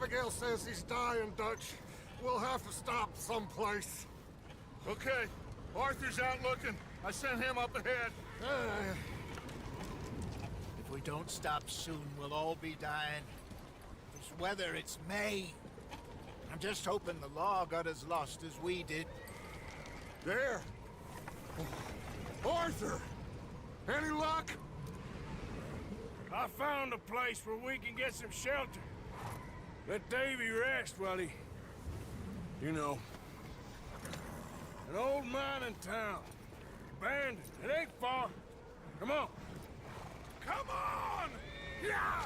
Abigail says he's dying, Dutch. We'll have to stop someplace. Okay, Arthur's out looking. I sent him up ahead. If we don't stop soon, we'll all be dying. This weather, it's May. I'm just hoping the law got as lost as we did. There! Arthur! Any luck? I found a place where we can get some shelter. Let Davy rest while he... You know. An old mining town. Abandoned. It ain't far. Come on. Come on! Yeah!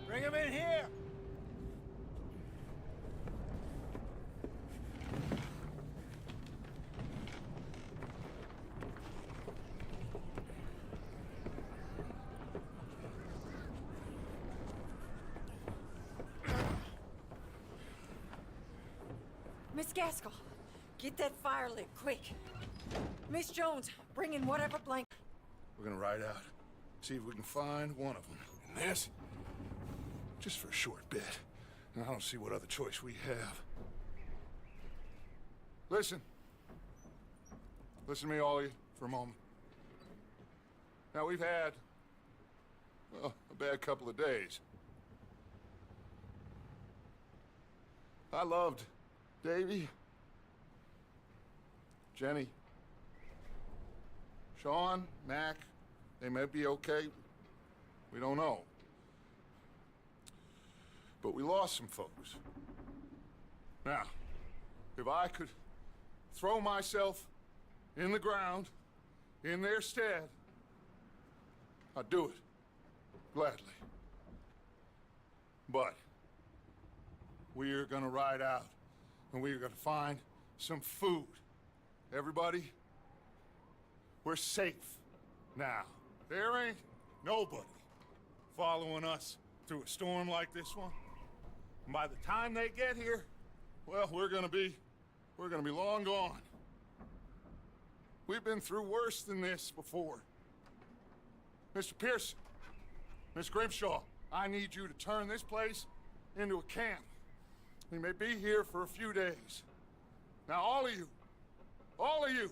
Bring him in here! Miss Gaskell, get that fire lit, quick. Miss Jones, bring in whatever blanket. We're gonna ride out. See if we can find one of them. And this? Just for a short bit. And I don't see what other choice we have. Listen. Listen to me, all of you, for a moment. Now, we've had, well, a bad couple of days. I loved Davy, Jenny, Sean, Mac. They may be okay. We don't know. But we lost some folks. Now, if I could throw myself in the ground in their stead, I'd do it, gladly. But we are gonna ride out, and we are gonna find some food. Everybody, we're safe now. There ain't nobody following us through a storm like this one. And by the time they get here, well, we're gonna be long gone. We've been through worse than this before. Mr. Pearson, Miss Grimshaw, I need you to turn this place into a camp. We may be here for a few days. Now, all of you,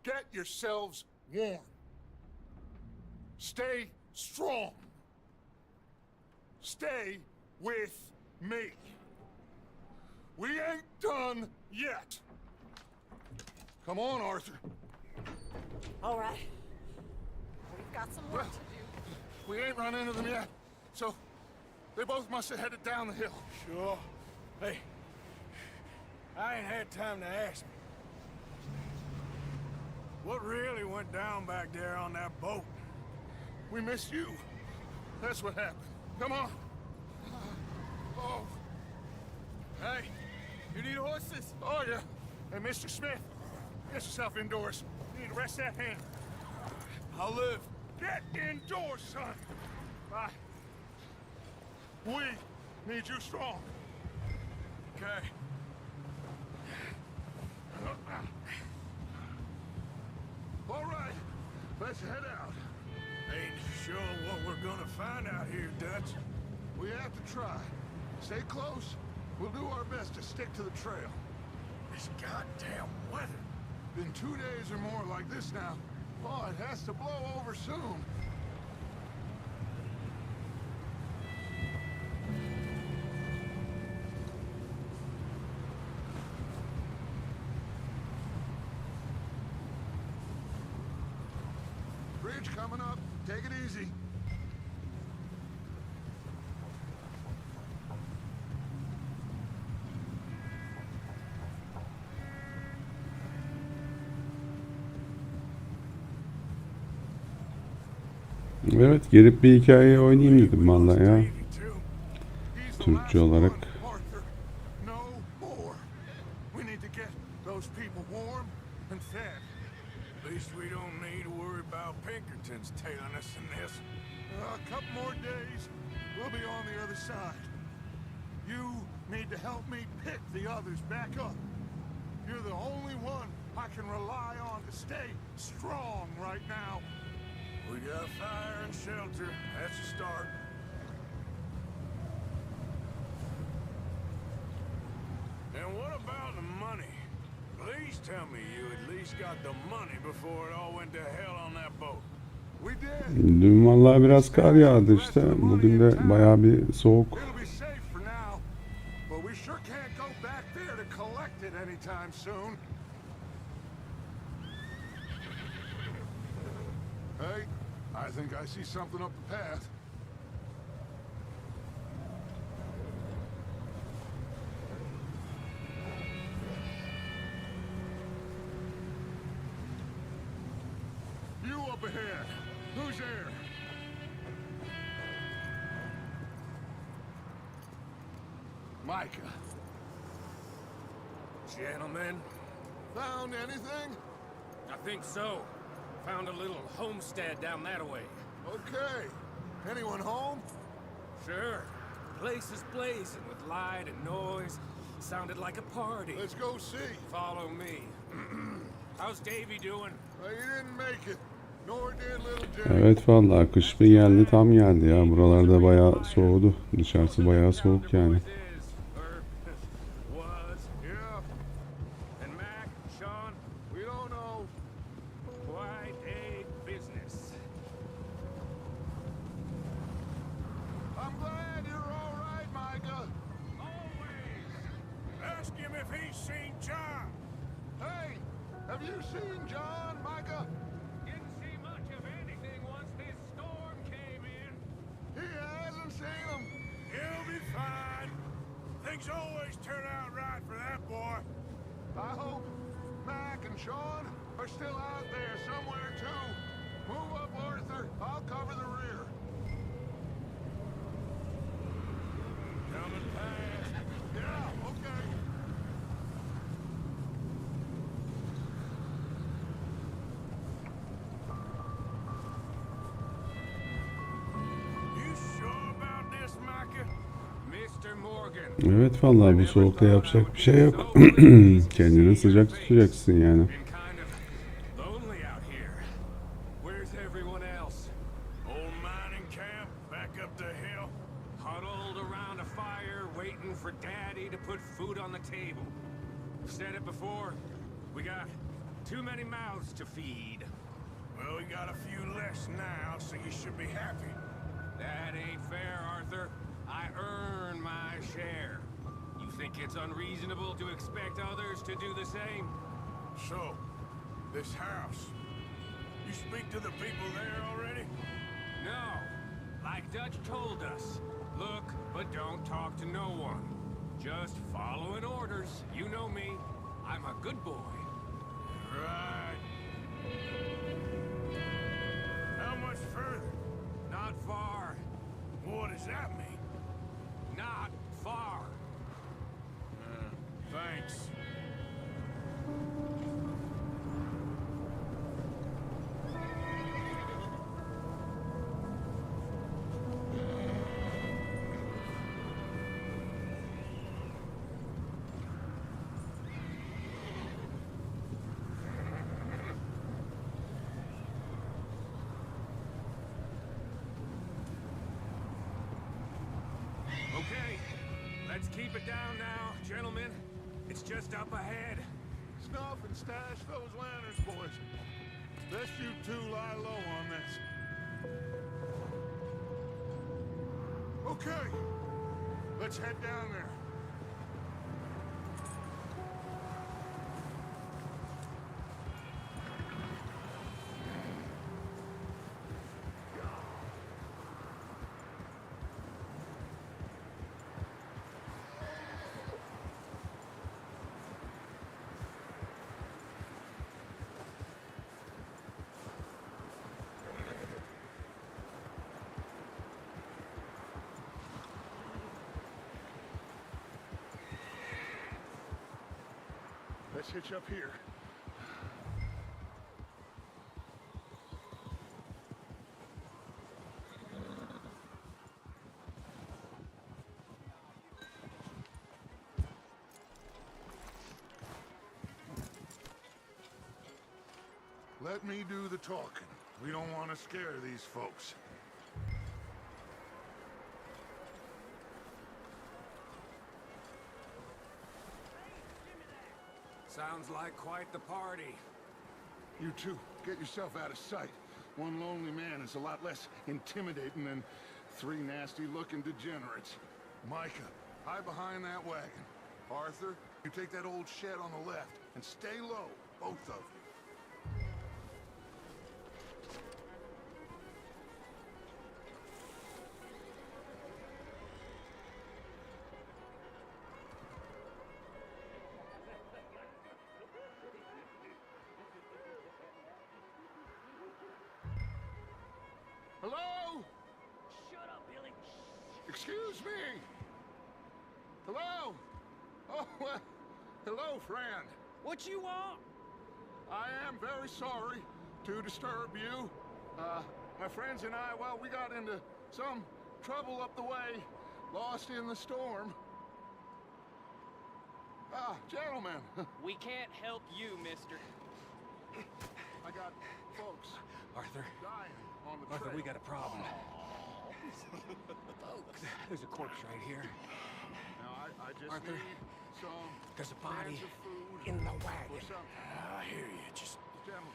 get yourselves warm. Stay strong. Stay with me. We ain't done yet. Come on, Arthur. All right. We've got some work to do. We ain't run into them yet, so they both must have headed down the hill. Sure. Hey, I ain't had time to ask. What really went down back there on that boat? We missed you. That's what happened. Come on. Oh. Hey, you need horses? Oh, yeah. Hey, Mr. Smith, get yourself indoors. You need to rest that hand. I'll live. Get indoors, son. Bye. We need you strong. Okay. All right, let's head out. Ain't sure what we're gonna find out here, Dutch. We have to try. Stay close. We'll do our best to stick to the trail. This goddamn weather. Been 2 days or more like this now. Oh, it has to blow over soon. Bridge coming up. Take it easy. Evet, gelip bir hikaye oynayayım dedim vallahi ya. Türkçe olarak. Arthur, no more. We need to get those people warm and fed. At least we don't need to worry about Pinkertons tailing us in this. A couple more days, we'll be on the other side. You need to help me pick the others back up. You're the only one I can rely on to stay strong right now. We got fire and shelter. That's a start. And what about the money? Please tell me you at least got the money before it all went to hell on that boat. We did. Dün vallahi biraz kar yağdı işte. Bugün de bayağı bir soğuk. It'll be safe for now, but we sure can't go back there to collect it anytime soon. Hey, I think I see something up the path. You up ahead. Who's there? Micah. Gentlemen, Found anything? I think so. Found a little homestead down that way. Okay. Anyone home? Sure. Place is blazing with light and noise. Sounded like a party. Let's go see. Follow me. How's Davy doing? He didn't make it. Nor did little Jimmy. Evet vallahi kış bir geldi, tam geldi ya. Buralarda bayağı soğudu. Dışarısı bayağı soğuk yani. Is, or was. Yeah, And Mac, Sean, we don't know. quite a business. I'm glad you're all right, Micah. Always. Ask him if he's seen John. Hey, have you seen John, Micah? Didn't see much of anything once this storm came in. He hasn't seen him. He'll be fine. Things always turn out right for that boy. I hope Mac and Sean are still out there somewhere too. Move up, Arthur. I'll cover the rear. Coming fast. Yeah, okay. You sure about this, Micah? Mr. Morgan. Evet vallahi bu soğukta yapacak bir şey yok. Kendini sıcak tutacaksın yani. Been kind of lonely out here. Where's everyone else? Old mining camp back up the hill. Huddled around a fire, waiting for Daddy to put food on the table. Said it before, we got too many mouths to feed. Well, we got a few less now, so you should be happy. That ain't fair, Arthur. I earn my share. You think it's unreasonable to expect others to do the same? So, this house. You speak to the people there already? No. Like Dutch told us, look, but don't talk to no one. Just following orders. You know me. I'm a good boy. Right. How much further? Not far. What does that mean? Not far. Thanks. Okay. Let's keep it down now, gentlemen. It's just up ahead. Snuff and stash those lanterns, boys. Best you two lie low on this. Okay, let's head down there. Let's hitch up here. Let me do the talking. We don't want to scare these folks. Sounds like quite the party. You two, get yourself out of sight. One lonely man is a lot less intimidating than three nasty-looking degenerates. Micah, hide behind that wagon. Arthur, you take that old shed on the left, and stay low, both of you. Hello? Shut up, Billy. Excuse me? Hello? Oh, hello, friend. What you want? I am very sorry to disturb you. My friends and I, well, we got into some trouble up the way, lost in the storm. Ah, gentlemen, We can't help you, mister. I got folks Arthur, dying on the Arthur, trail. we got a problem. There's a corpse right here. Now, I just Arthur, need some there's a body cans of food in the or wagon. something. I hear you. Just Gentlemen,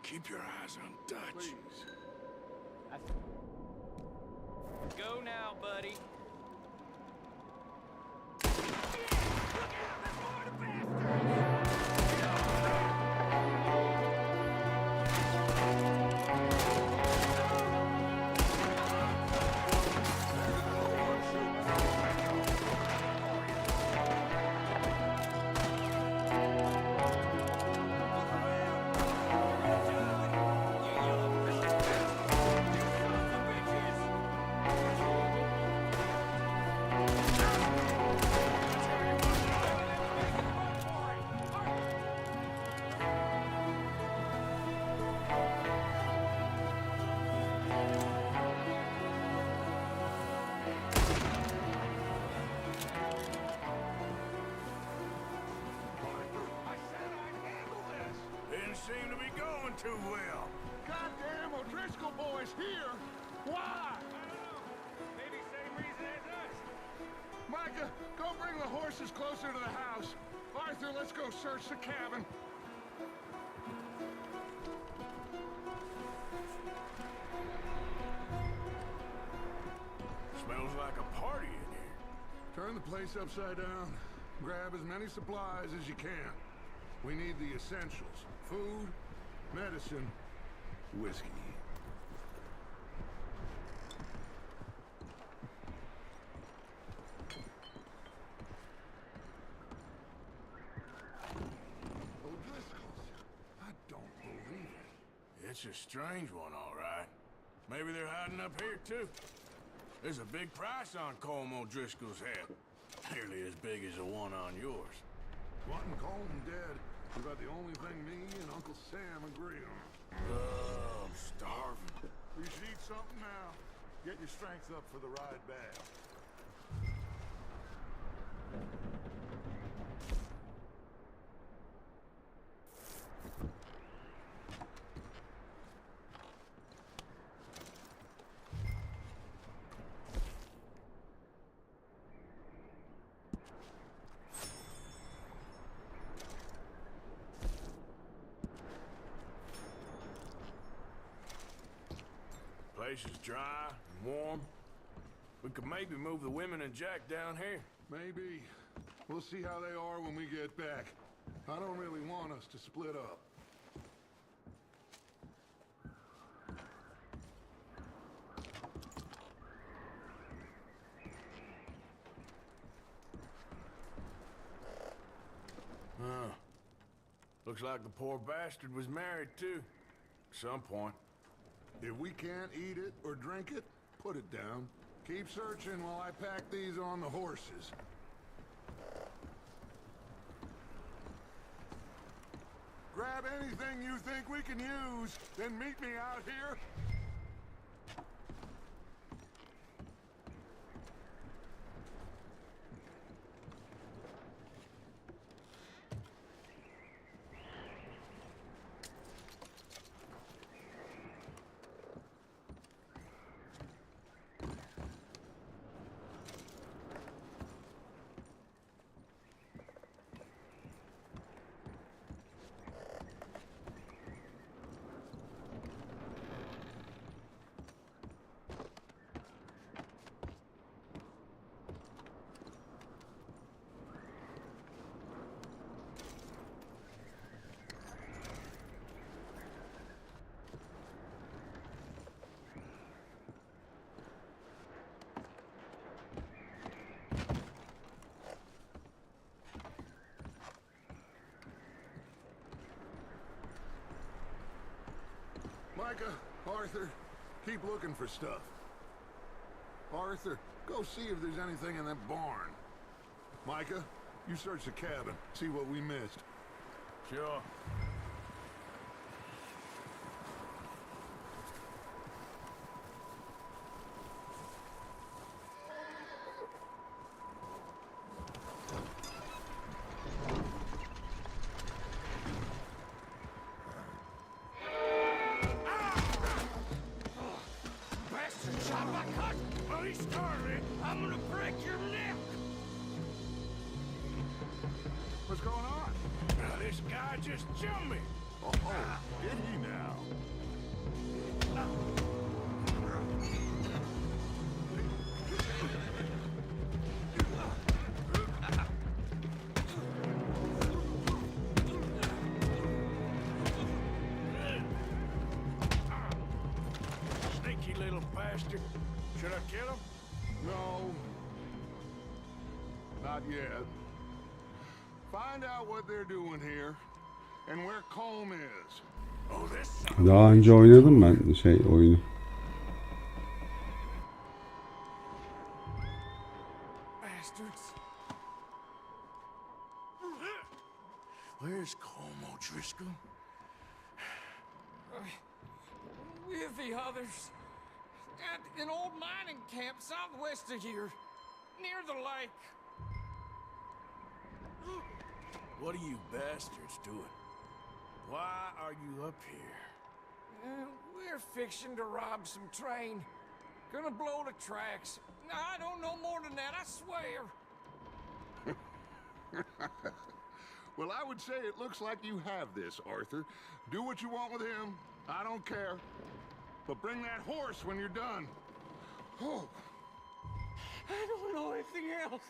keep your eyes on Dutch. please. Go now, buddy. Didn't seem to be going too well. Goddamn O'Driscoll boys here! Why? Maybe same reason as us. Micah, go bring the horses closer to the house. Arthur, let's go search the cabin. Smells like a party in here. Turn the place upside down. Grab as many supplies as you can. We need the essentials. Food, medicine, whiskey. O'Driscoll's. I don't believe it. It's a strange one, all right. Maybe they're hiding up here, too. There's a big price on Colm O'Driscoll's head. Nearly as big as the one on yours. Wanting Colm dead is about the only thing me and Uncle Sam agree on. Oh, I'm starving. You should eat something now. Get your strength up for the ride back. Place is dry and warm. We could maybe move the women and Jack down here. Maybe. We'll see how they are when we get back. I don't really want us to split up. Huh. Looks like the poor bastard was married, too. At some point. If we can't eat it or drink it, put it down. Keep searching while I pack these on the horses. Grab anything you think we can use, then meet me out here. Micah, Arthur, keep looking for stuff. Arthur, go see if there's anything in that barn. Micah, you search the cabin, see what we missed. Sure. I'm gonna break your neck! What's going on? Now, this guy just jumped me. Oh, did he now? Sneaky little bastard. Should I kill him? No. Not yet. Find out what they're doing here and where Colm is. Oh, this Daha önce oynadım ben oyunu. bastards. Where's Colm O'Driscoll? With the others. At an old mining camp southwest of here. Near the lake. What are you bastards doing? Why are you up here? We're fixing to rob some train. Gonna blow the tracks. I don't know more than that, I swear. Well, I would say it looks like you have this, Arthur. Do what you want with him. I don't care. But bring that horse when you're done. Oh. I don't know anything else.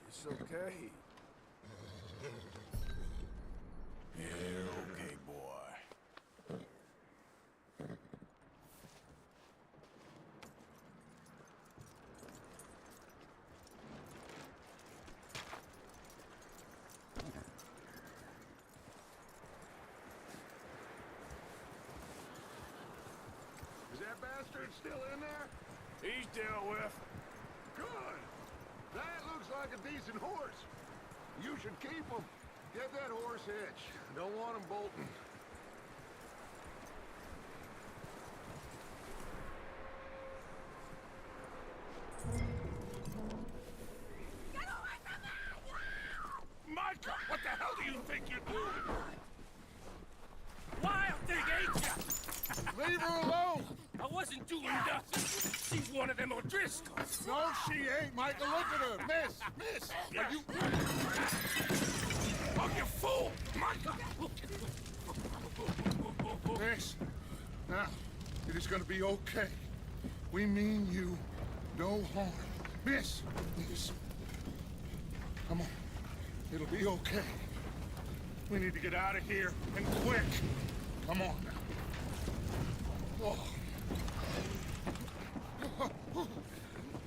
It's okay. Yeah, okay, boy. Is that bastard still in there? He's dealt with. Good. That looks like a decent horse. You should keep him. Get that horse hitched. Don't want him bolting. Micah, what the hell do you think you're doing? Wild thing, ain't ya? Leave her alone. I wasn't doing nothing. She's one of them O'Driscolls. No, she ain't, Michael. Look at her. Miss. Are you... my God! Miss, now, it is gonna be okay. We mean you no harm. Miss, miss. Come on. It'll be okay. We need to get out of here, and quick. Come on now. Oh.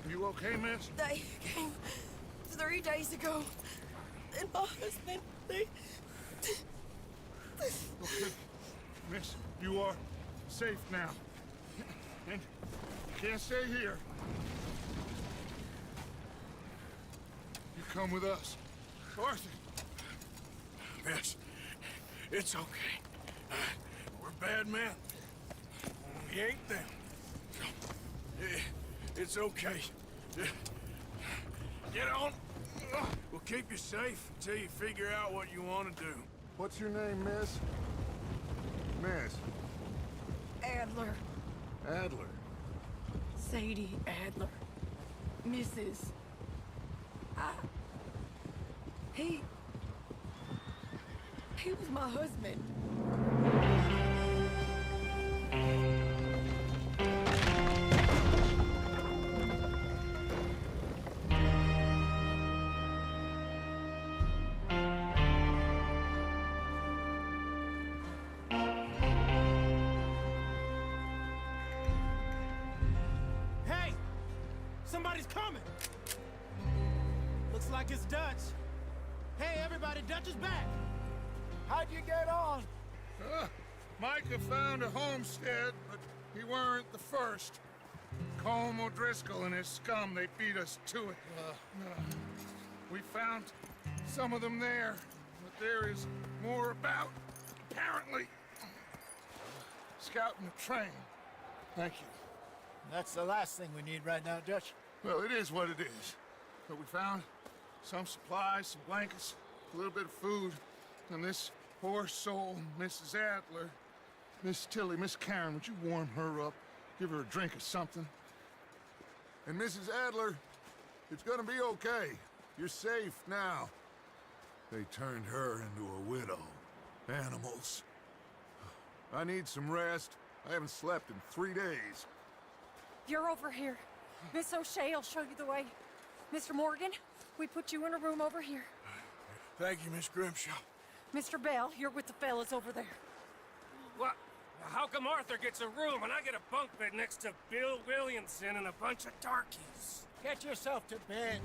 You okay, miss? They came 3 days ago. And my husband, they... Okay. Miss, you are safe now. And you can't stay here. You come with us. Arthur. Miss, it's okay. We're bad men. We ain't them. It's okay. Get on. We'll keep you safe until you figure out what you want to do. What's your name, miss? Miss. Adler. Adler. Sadie Adler. Mrs. He was my husband. Hey! Somebody's coming! Looks like it's Dutch. Hey, everybody, Dutch is back! How'd you get on? Micah found a homestead, but he weren't the first. Colm O'Driscoll and his scum, they beat us to it. We found some of them there, but there is more about, apparently. Scouting the train. Thank you. That's the last thing we need right now, Dutch. Well, it is what it is. But we found some supplies, some blankets, a little bit of food, and this poor soul, Mrs. Adler, Miss Tilly, Miss Karen, would you warm her up? Give her a drink or something? And Mrs. Adler, it's gonna be okay. You're safe now. They turned her into a widow. Animals. I need some rest. I haven't slept in 3 days. You're over here. Miss O'Shea will show you the way. Mr. Morgan, we put you in a room over here. Thank you, Miss Grimshaw. Mr. Bell, you're with the fellas over there. What? How come Arthur gets a room and I get a bunk bed next to Bill Williamson and a bunch of darkies? Get yourself to bed.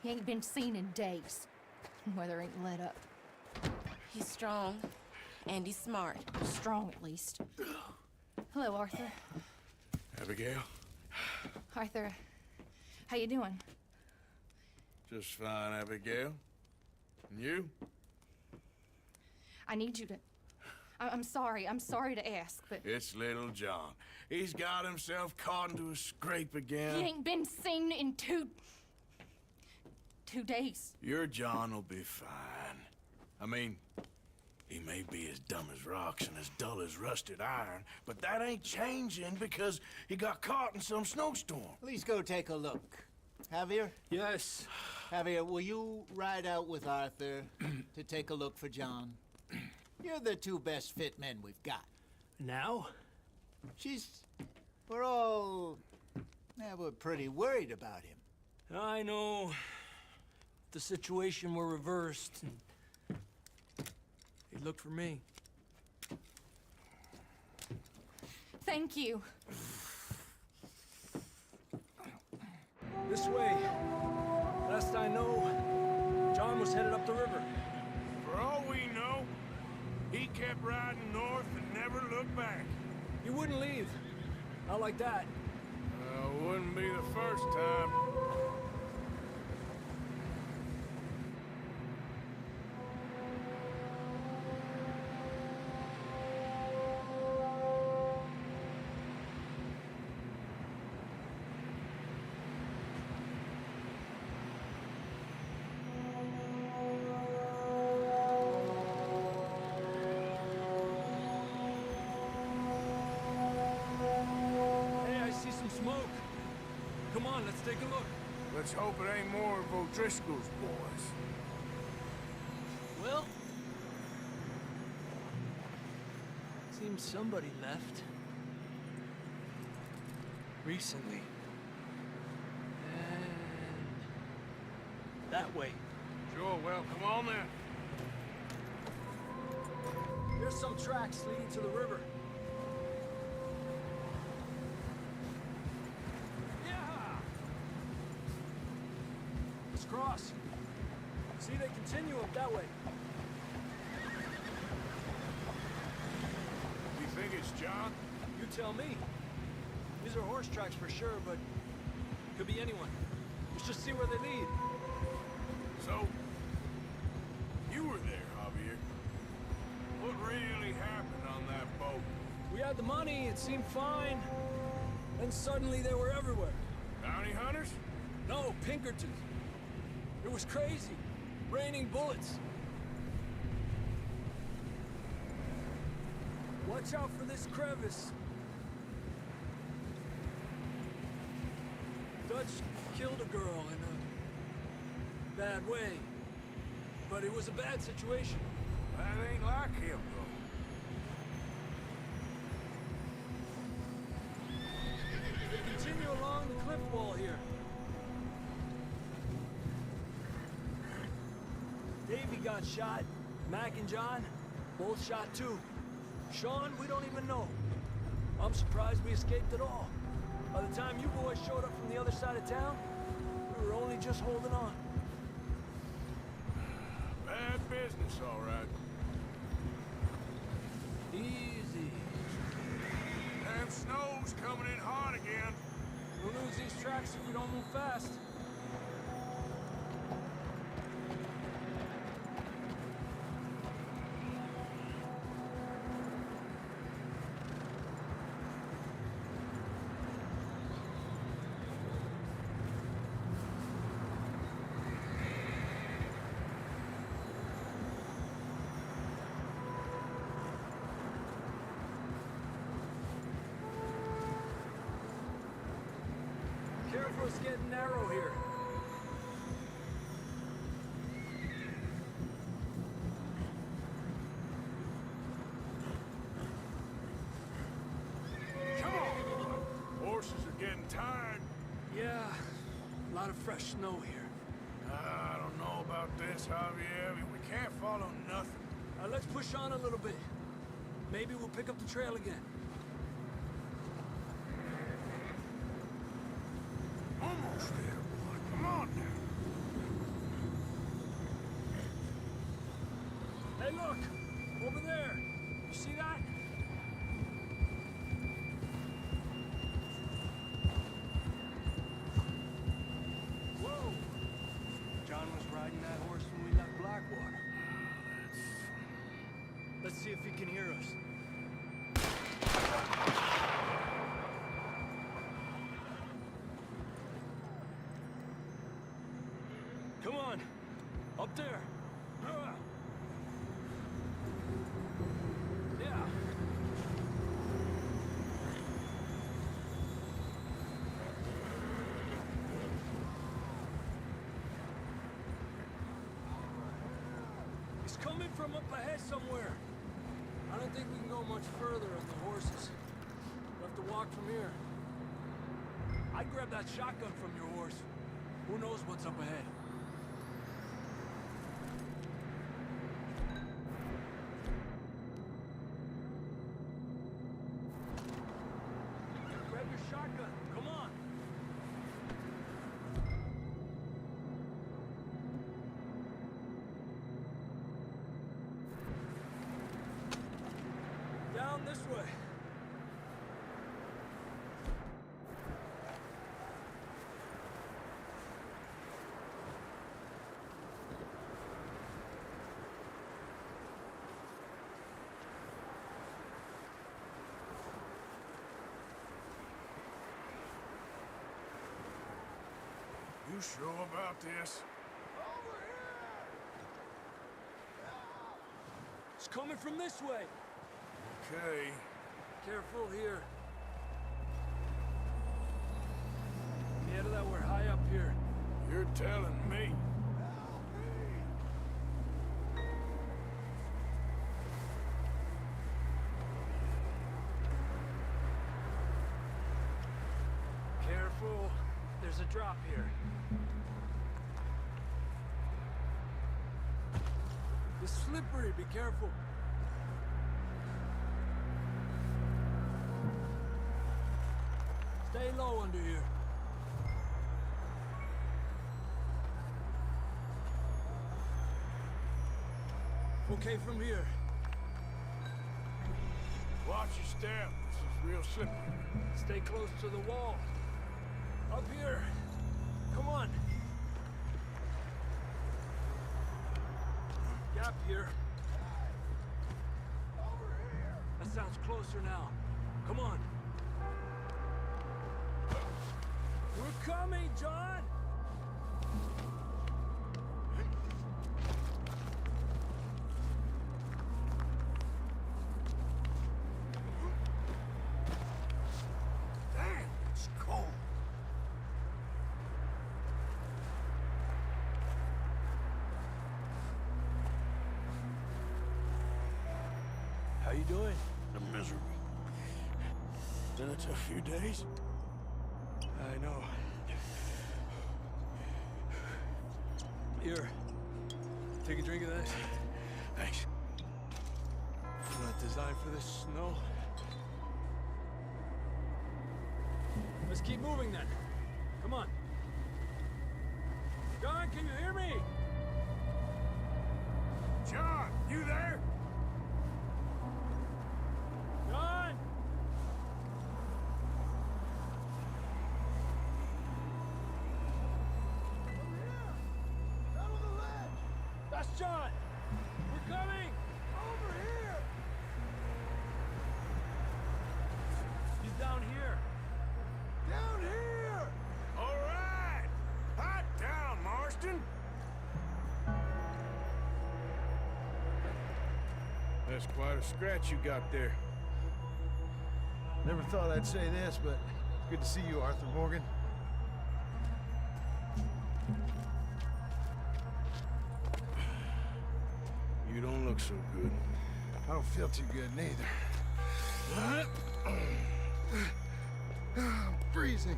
He ain't been seen in days. Weather ain't let up. He's strong, and he's smart. Strong, at least. Hello, Arthur. Abigail? Arthur, how you doing? Just fine, Abigail. And you? I need you to... I'm sorry to ask, but... It's little John. He's got himself caught into a scrape again. He ain't been seen in 2 days. Your John will be fine. I mean, he may be as dumb as rocks and as dull as rusted iron, but that ain't changing because he got caught in some snowstorm. Please go take a look. Javier? Yes. Javier, will you ride out with Arthur to take a look for John? You're the 2 best fit men we've got. Now? We're pretty worried about him. I know. The situation were reversed. He looked for me. Thank you. This way. Last I know, John was headed up the river. For all we know, he kept riding north and never looked back. He wouldn't leave. Not like that. Wouldn't be the first time. on, let's take a look. Let's hope it ain't more of O'Driscoll's boys. Well, seems somebody left. Recently. And that way. Sure, well, come on then. There's some tracks leading to the river. Yeah! Let's cross. See, they continue up that way. You think it's John? You tell me. These are horse tracks for sure, but could be anyone. Let's just see where they lead. So, you were there, Javier. What really happened on that boat? We had the money, it seemed fine. Then suddenly they were everywhere. Bounty hunters? No, Pinkertons. It was crazy. Raining bullets. Watch out for this crevice. Dutch killed a girl in a bad way. But it was a bad situation. That ain't like him, though. Continue along the cliff wall here. Davey got shot. Mac and John, both shot too. Sean, we don't even know. I'm surprised we escaped at all. By the time you boys showed up from the other side of town, we were only just holding on. Bad business, all right. Easy. Damn snow's coming in hot again. We'll lose these tracks if we don't move fast. Careful, it's getting narrow here. Come on! Horses are getting tired. Yeah, a lot of fresh snow here. I don't know about this, Javier. I mean, we can't follow nothing. Let's push on a little bit. Maybe we'll pick up the trail again. Almost there, boy. Come on now. Hey, look! Over there! You see that? Whoa! John was riding that horse when we left Blackwater. Let's see if he can hear us. Come on! Up there! Yeah! He's coming from up ahead somewhere. I don't think we can go much further on the horses. We'll have to walk from here. I'd grab that shotgun from your horse. Who knows what's up ahead? Grab your shotgun. Come on. Down this way. You sure about this? It's coming from this way. Okay. Careful here. Mierda, we're high up here. You're telling me. Careful. There's a drop here. It's slippery. Be careful. Stay low under here. Okay from here. Watch your step. This is real slippery. Stay close to the wall. Up here. Come on. Gap here. That sounds closer now. Come on. We're coming, John! Damn, it's cold. How you doing? I'm miserable. Been a tough few days. I know. Here. Take a drink of that. Thanks. Not designed for this snow. Let's keep moving then. Come on. John, can you hear me? John, you there? John! That's John! We're coming! Over here! He's down here. Down here! All right! Hot down, Marston! That's quite a scratch you got there. Never thought I'd say this, but it's good to see you, Arthur Morgan. You don't look so good. I don't feel too good neither. I'm freezing.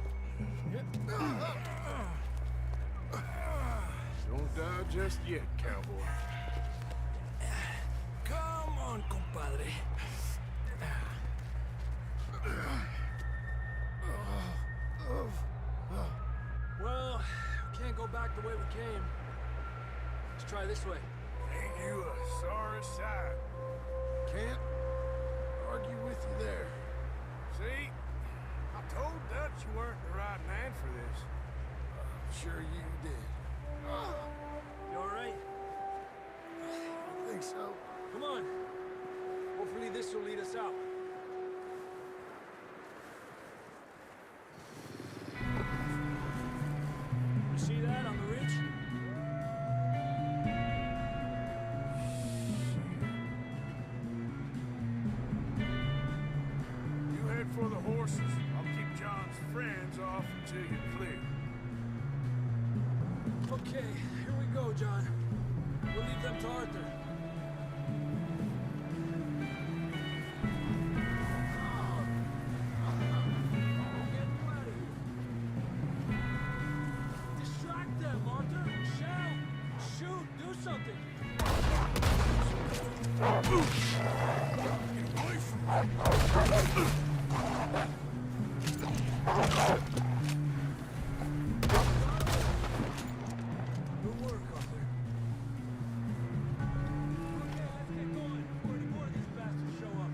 Don't die just yet, cowboy. Come on, compadre. Well, we can't go back the way we came. Let's try this way. Ain't you a sorry sight? Can't argue with you there. See? I told Dutch you weren't the right man for this. I'm sure you did. You all right? I think so. Come on. Hopefully this will lead us out. You see that on the ridge? You head for the horses. I'll keep John's friends off until you're clear. Okay, here we go, John. We'll leave them to Arthur. Distract them, Arthur. Shout! Shoot! Do something! Get away from me! Good work, Arthur. Okay, let's get going before any more of these bastards show up.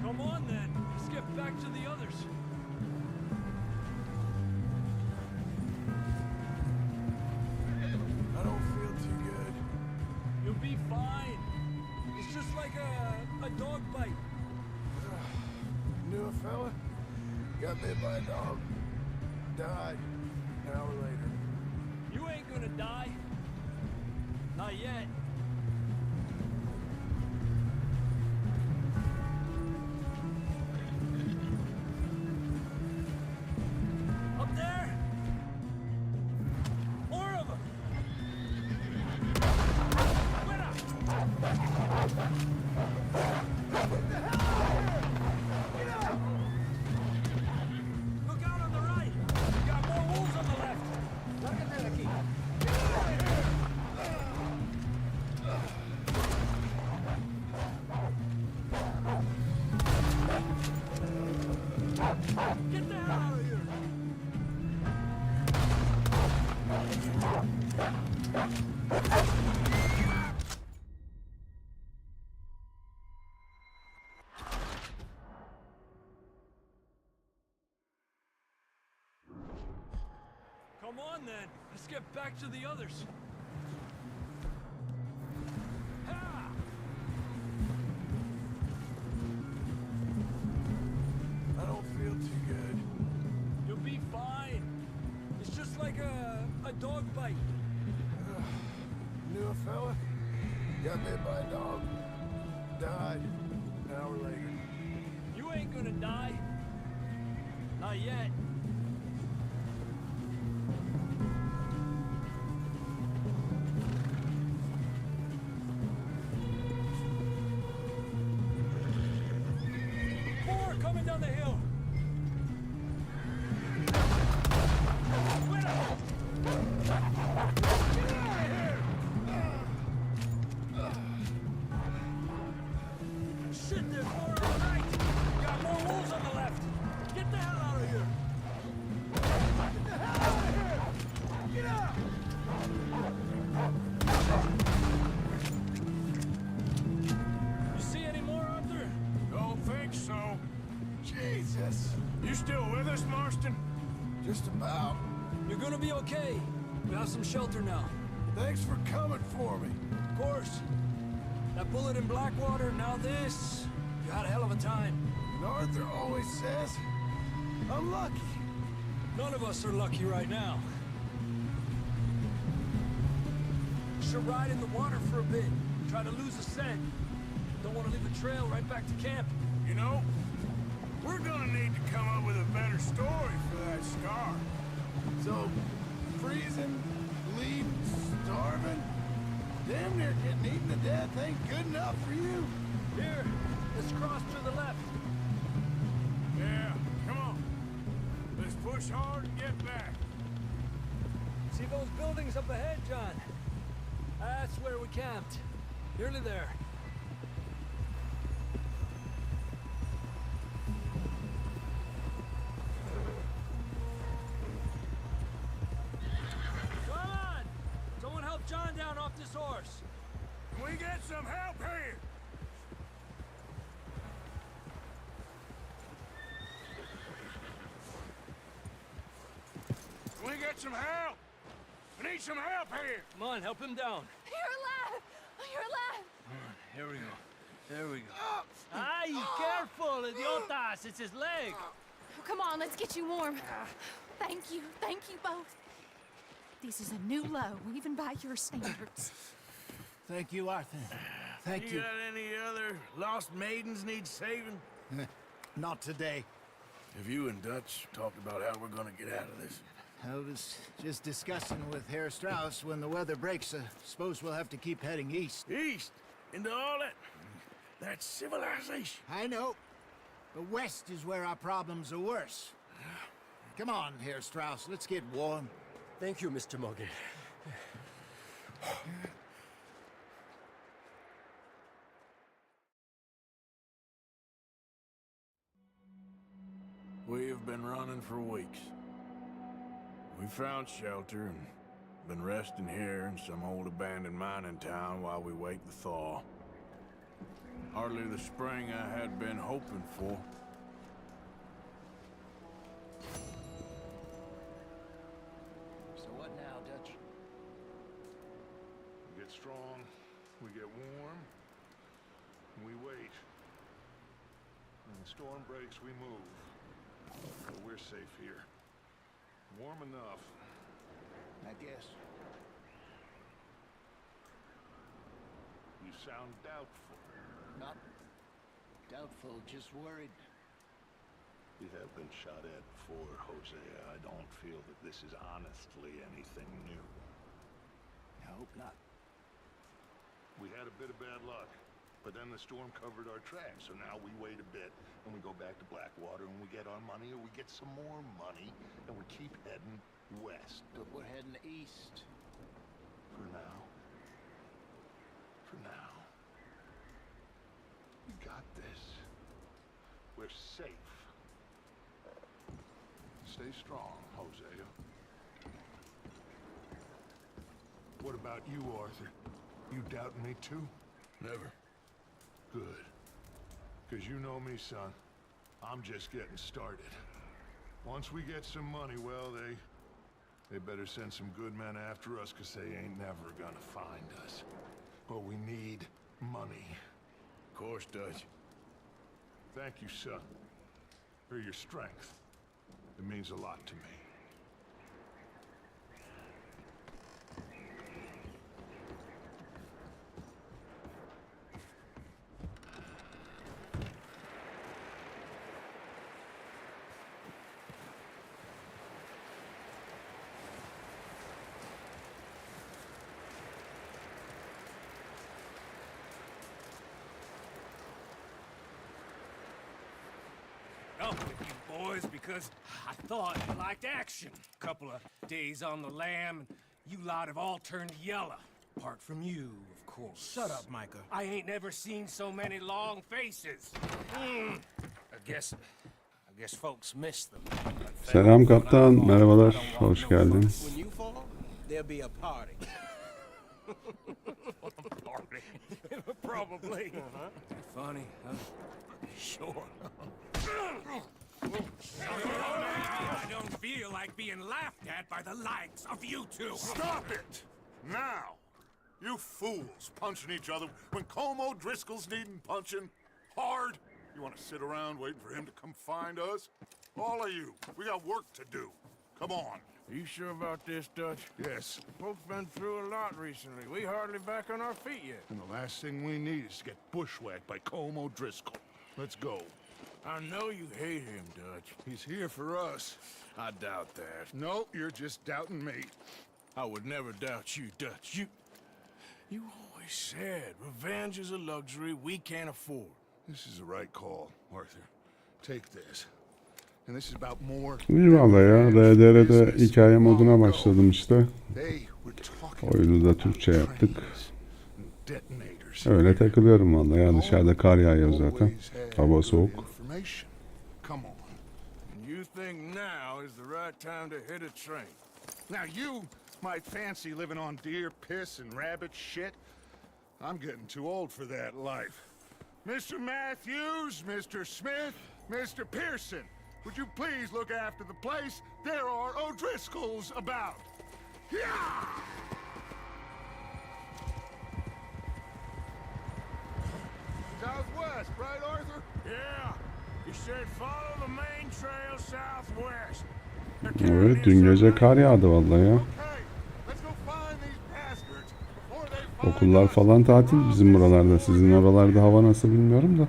Come on, then. Let's get back to the others. I don't feel too good. You'll be fine. It's just like a dog bite. Knew a fella? Got bit by a dog. Died an hour later. You ain't gonna die. Not yet. Up there? More of them! Look out on the right! We got more wolves on the left! Lárgate de aquí! Get the hell out of here! Come on then, let's get back to the others. Ha! I don't feel too good. You'll be fine. It's just like a dog bite. Knew a fella. Got bit by a dog. Died an hour later. You ain't gonna die. Not yet. More coming down the hill. Shit, there's more on the right. Got more wolves on the left. Get the hell out of here. Get the hell out of here. Get out. You see any more, Arthur? Don't think so. Jesus. You still with us, Marston? Just about. You're gonna be okay. We have some shelter now. Thanks for coming for me. Of course. That bullet in Blackwater, now this. You had a hell of a time. And Arthur always says, I'm lucky. None of us are lucky right now. Should ride in the water for a bit. Try to lose a scent. Don't want to leave a trail right back to camp. You know, we're gonna need to come up with a better story for that scar. So, freezing, bleeding, starving, damn near getting eaten to death ain't good enough for you. Here, let's cross to the left. Yeah, come on. Let's push hard and get back. See those buildings up ahead, John? That's where we camped. Nearly there. Come on! Someone help John down off this horse. Can we get some help here? Can we get some help? We need some help here. Come on, help him down. You're alive! You're alive! Here we go. There we go. Ay, careful, idiotas! It's his leg. Come on, let's get you warm. Thank you both. This is a new low, even by your standards. Thank you, Arthur. Thank You got any other lost maidens need saving? Not today. Have you and Dutch talked about how we're gonna get out of this? I was just discussing with Herr Strauss when the weather breaks. Suppose we'll have to keep heading east. East? Into all that civilization? I know. But west is where our problems are worse. Come on, Herr Strauss, let's get warm. Thank you, Mr. Morgan. We have been running for weeks. We found shelter and been resting here in some old abandoned mining town while we wait the thaw. Hardly the spring I had been hoping for. So what now, Dutch? We get strong, we get warm, and we wait. When the storm breaks, we move. But we're safe here. Warm enough. I guess. You sound doubtful. Not doubtful, just worried. You have been shot at before, Hosea. I don't feel that this is honestly anything new. I hope not. We had a bit of bad luck, but then the storm covered our tracks, so now we wait a bit, and we go back to Blackwater, and we get our money, or we get some more money, and we keep heading west. But we're heading east. For now. For now. We got this. We're safe. Stay strong, Hosea. What about you, Arthur? You doubting me too? Never. Good. Because you know me, son. I'm just getting started. Once we get some money, well, they better send some good men after us, because they ain't never gonna find us. But we need money. Of course, Dutch. Thank you, son, for your strength. It means a lot to me. Up with you boys because I thought you liked action. Couple of days on the lam, and you lot have all turned yellow. Apart from you, of course. Shut up, Micah. I ain't never seen so many long faces. I guess folks miss them. Selam kaptan, merhabalar, hoş geldin. When you fall, there'll be a party. Party. Probably. Funny, huh? Sure. I don't feel like being laughed at by the likes of you two. Stop it! Now! You fools punching each other when Como Driscoll's needing punching hard. You want to sit around waiting for him to come find us? All of you, we got work to do. Come on. Are you sure about this, Dutch? Yes. Folks been through a lot recently. We hardly back on our feet yet. And the last thing we need is to get bushwhacked by Como Driscoll. Let's go. I know you hate him, Dutch. He's here for us. I doubt that. No, you're just doubting me. I would never doubt you, Dutch. You always said revenge is a luxury we can't afford. This is the right call, Arthur. Take this. And this is about more. İyi valla ya, RDR'de hikaye moduna başladım işte. Oyunu da Türkçe yaptık. Öyle takılıyorum valla ya, dışarıda kar yağıyor zaten. Hava soğuk. You think now is the right time to hit a train. Now you might fancy living on deer piss and rabbit shit. I'm getting too old for that life. Mr. Matthews, Mr. Smith, Mr. Pearson, would you please look after the place? There are O'Driscolls about. Yeah! Southwest, right, Arthur? Yeah. He said follow the main trail southwest. Evet, dün gece kar yağdı vallahi ya. Okullar falan tatil bizim buralarda. Sizin oralarda hava nasıl bilmiyorum da.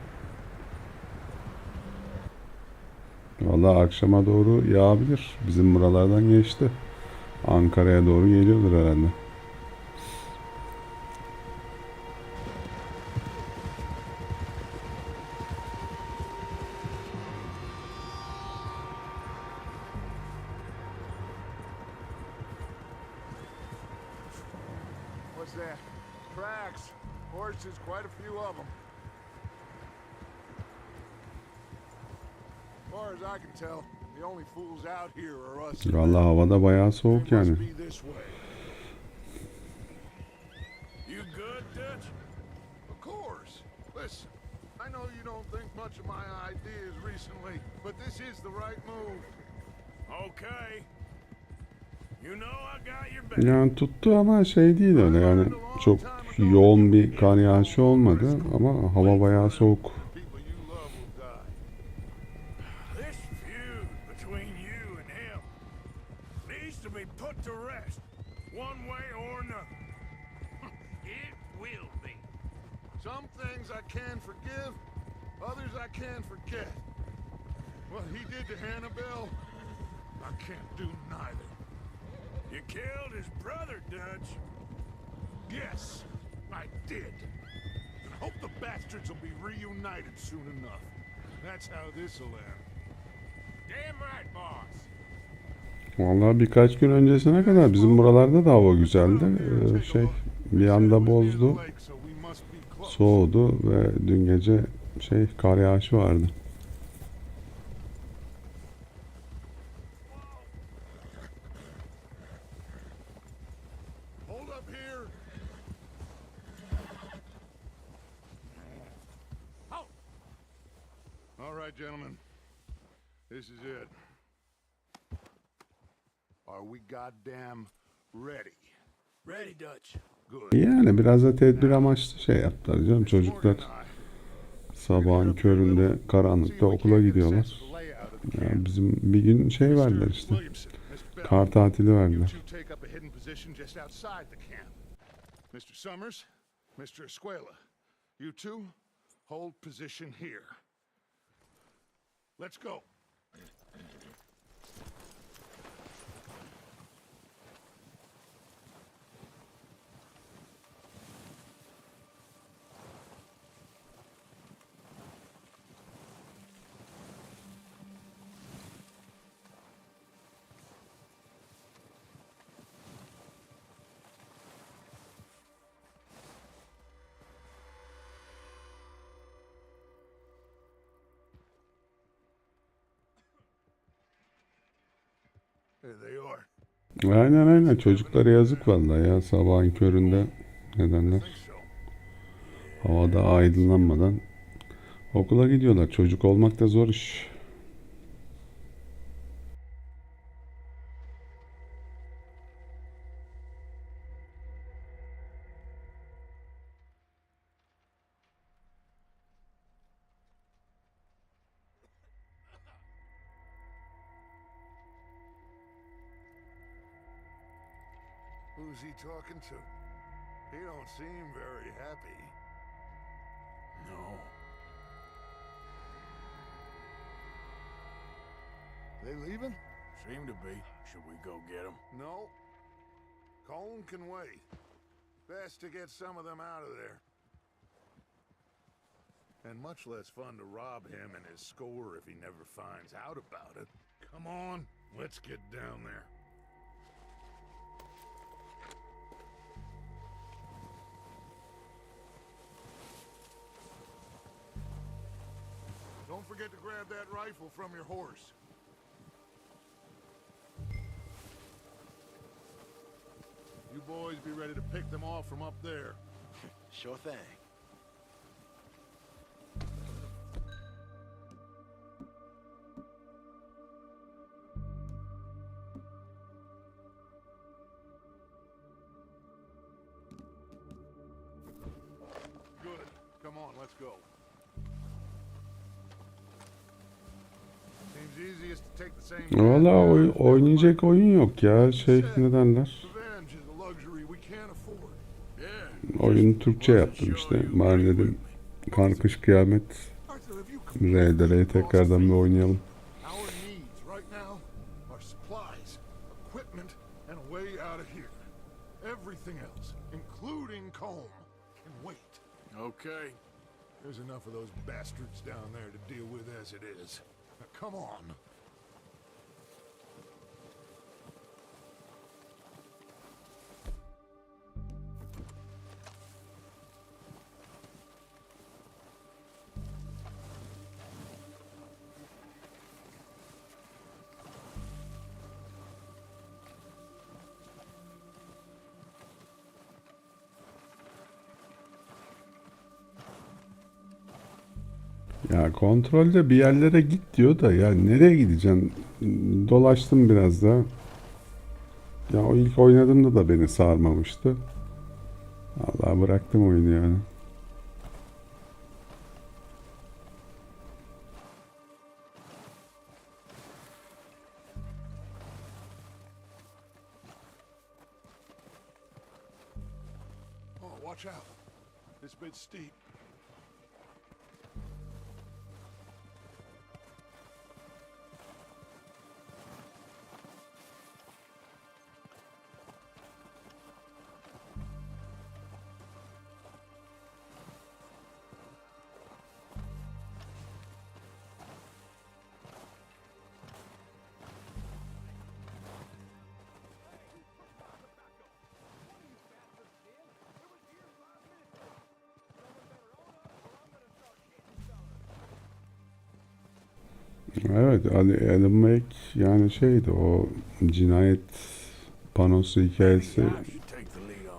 Vallahi akşama doğru yağabilir. Bizim buralardan geçti. Ankara'ya doğru geliyordur herhalde. What's that? Tracks. Horses, quite a few of them. As far as I can tell, the only fools out here are us. Vallahi havada bayağı soğuk yani. You good, Dutch? Of course. Listen, I know you don't think much of my ideas recently, but this is the right move. Okay. You know I got your back. Yani tuttu ama şey değil öyle yani çok yoğun bir kar yağışı olmadı ama hava bayağı soğuk. This feud Some things I can forgive, others I can't forget. What he did to Hannibal, I can't do neither. You killed his brother, Dutch. Yes, I did. And I hope the bastards will be reunited soon enough. That's how this'll end. Damn right, boss. Vallahi birkaç gün öncesine kadar bizim buralarda da hava güzeldi. Bir anda bozdu. Soğudu ve dün gece kar yağışı vardı. Hold up here. All right, gentlemen. This is it. Are we goddamn ready? Ready, Dutch. Good. Yani biraz da tedbir amaçlı yaptılar canım. Çocuklar sabahın köründe karanlıkta okula gidiyorlar. Ya bizim bir gün verdiler işte. Kar tatili verdiler. Mr. Summers, Mr. Escuela, you two hold position here. Let's go. Aynen çocuklara yazık vallahi ya, sabahın köründe nedenler havada aydınlanmadan okula gidiyorlar. Çocuk olmak da zor iş. Who's he talking to? He don't seem very happy. No. They leaving? Seem to be. Should we go get them? No. Colm can wait. Best to get some of them out of there. And much less fun to rob him and his score if he never finds out about it. Come on, let's get down there. Don't forget to grab that rifle from your horse. You boys be ready to pick them off from up there. Sure thing. Good. Come on, let's go. Seems easiest to take the same. Valla oynayacak oyun yok ya, ne derler. Oyunu Türkçe yaptım işte. Bari dedim kar kış kıyamet RDR'yi tekrardan bir oynayalım. Okay. There's enough of those bastards down there to deal with as it is. Now, come on. Ya kontrolde bir yerlere git diyor da ya nereye gideceksin? Dolaştım biraz da. Ya o ilk oynadığımda da beni sarmamıştı. Vallahi bıraktım oyunu yani. Oh, watch out. This bit's steep. Evet, Alan Wake yani şeydi, o cinayet panosu hikayesi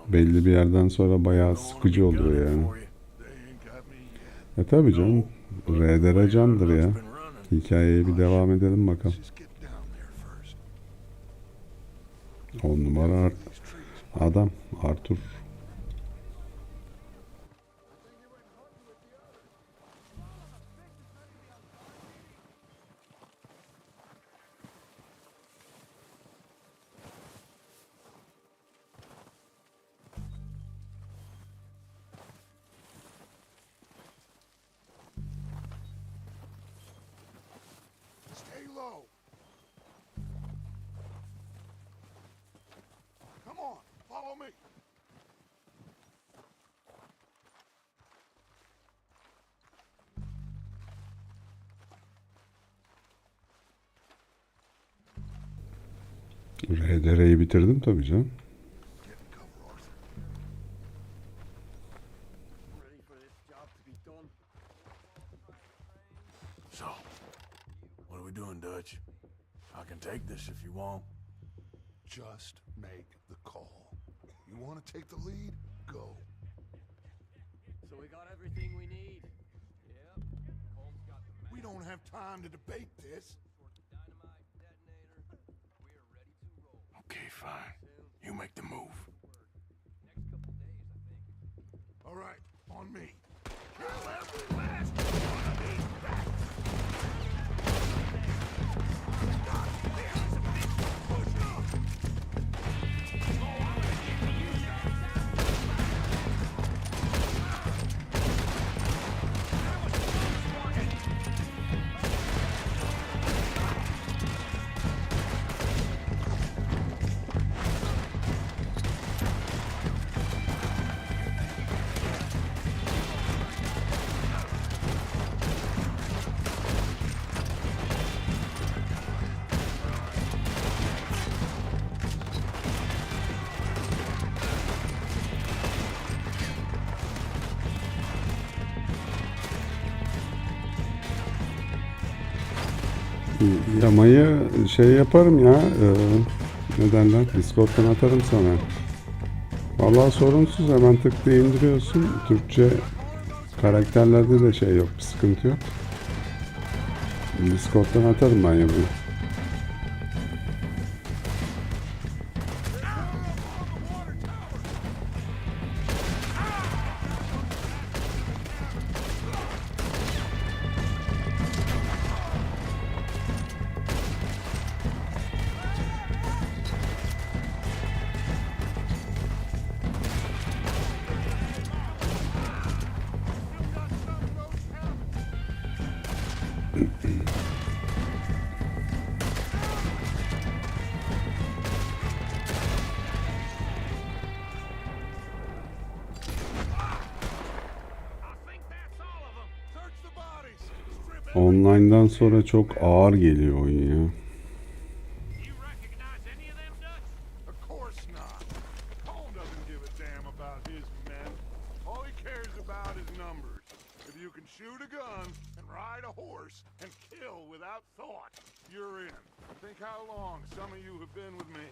belli bir yerden sonra bayağı sıkıcı oluyor yani. Tabii canım, RDR candır ya. Hikayeye bir devam edelim bakalım. 10 numara adam Arthur. Stay low. Come on, follow me. RDR'yi bitirdim tabii canım. So, what are we doing, Dutch? I can take this if you want. Just make the call. You want to take the lead? Go. So we got everything we need. Yep. Cole's got the map. We don't have time to debate this. Dynamite detonator. We're ready to roll. Okay, fine. You make the move. Next couple days, I think. All right, on me. Kill every last one of these bats. Push up. Yamayı şey yaparım ya, ne derler, Discord'dan atarım sana. Vallahi sorunsuz, hemen tıkla indiriyorsun. Türkçe karakterlerde de şey yok, bir sıkıntı yok. Discord'dan atarım ben yamayı. Online'dan sonra çok ağır geliyor oyun ya. Of course not. Cole doesn't give a damn about his men. All he cares about is numbers. If you can shoot a gun and ride a horse and kill without thought, you're in. Think how long some of you have been with me.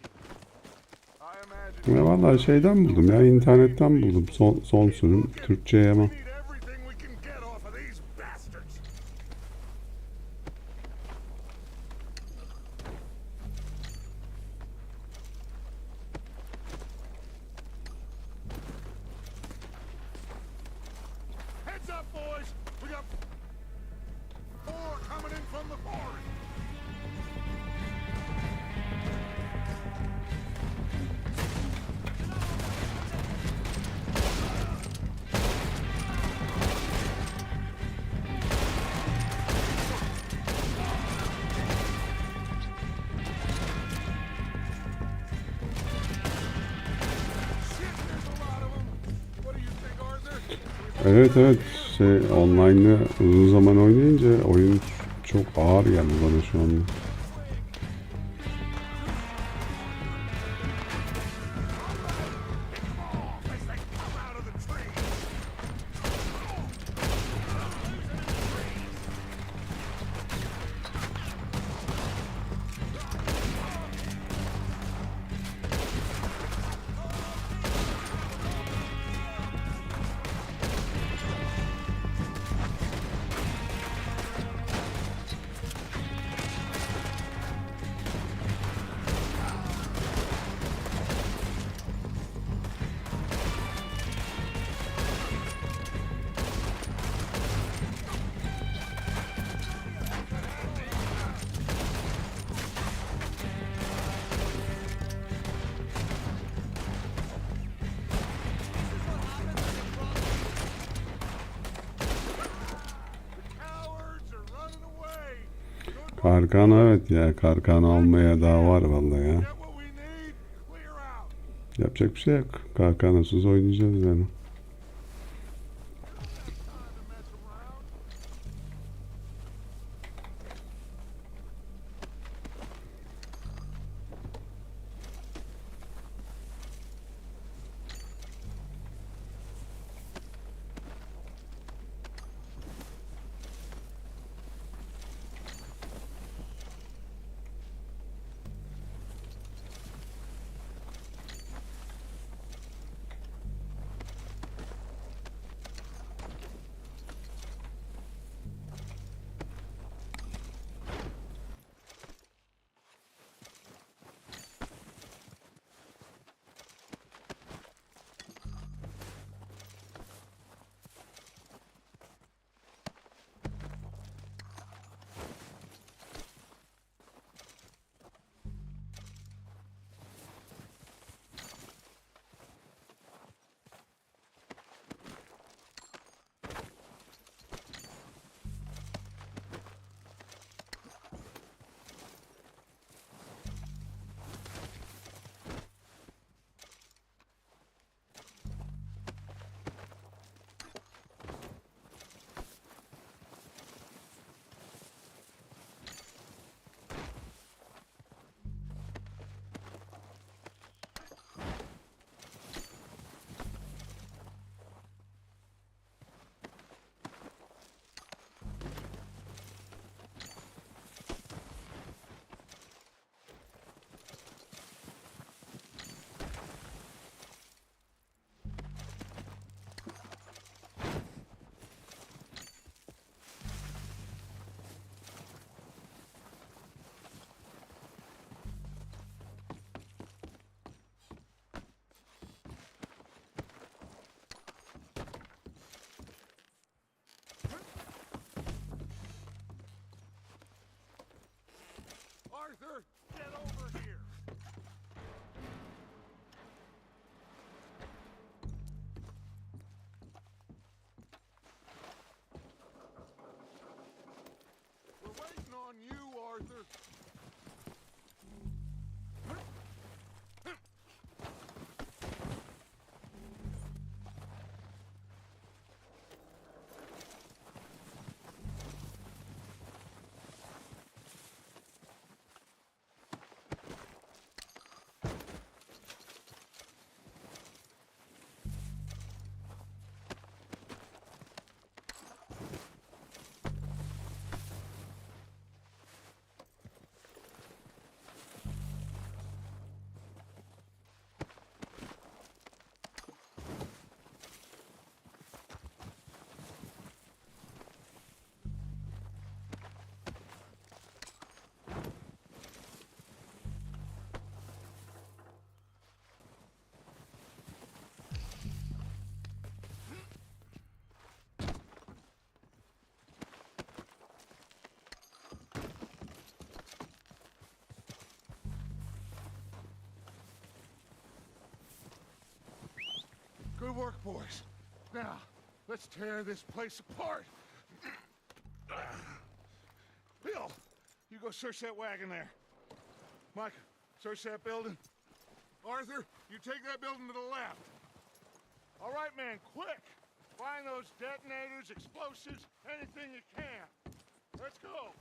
I imagine... Ya vallahi şeyden buldum ya, internetten buldum son sürüm Türkçe yama. We need everything we can get off of these bastards. Heads up, boys! We got 4 coming in from the forest! Shit, there's a lot of them! What do you think, Arthur? Evet, şey, online'ı uzun zaman oynayınca oyun çok ağır geldi bana şu anda. As they come out of the trees! Karkan evet ya. Karkan almaya daha var vallahi ya. Get what we need, clear out. Yapacak bir şey yok. Karkanasız oynayacağız yani. Arthur, get over here. We're waiting on you, Arthur. Good work, boys. Now, let's tear this place apart. Bill, you go search that wagon there. Mike, search that building. Arthur, you take that building to the left. All right, man, quick. Find those detonators, explosives, anything you can. Let's go.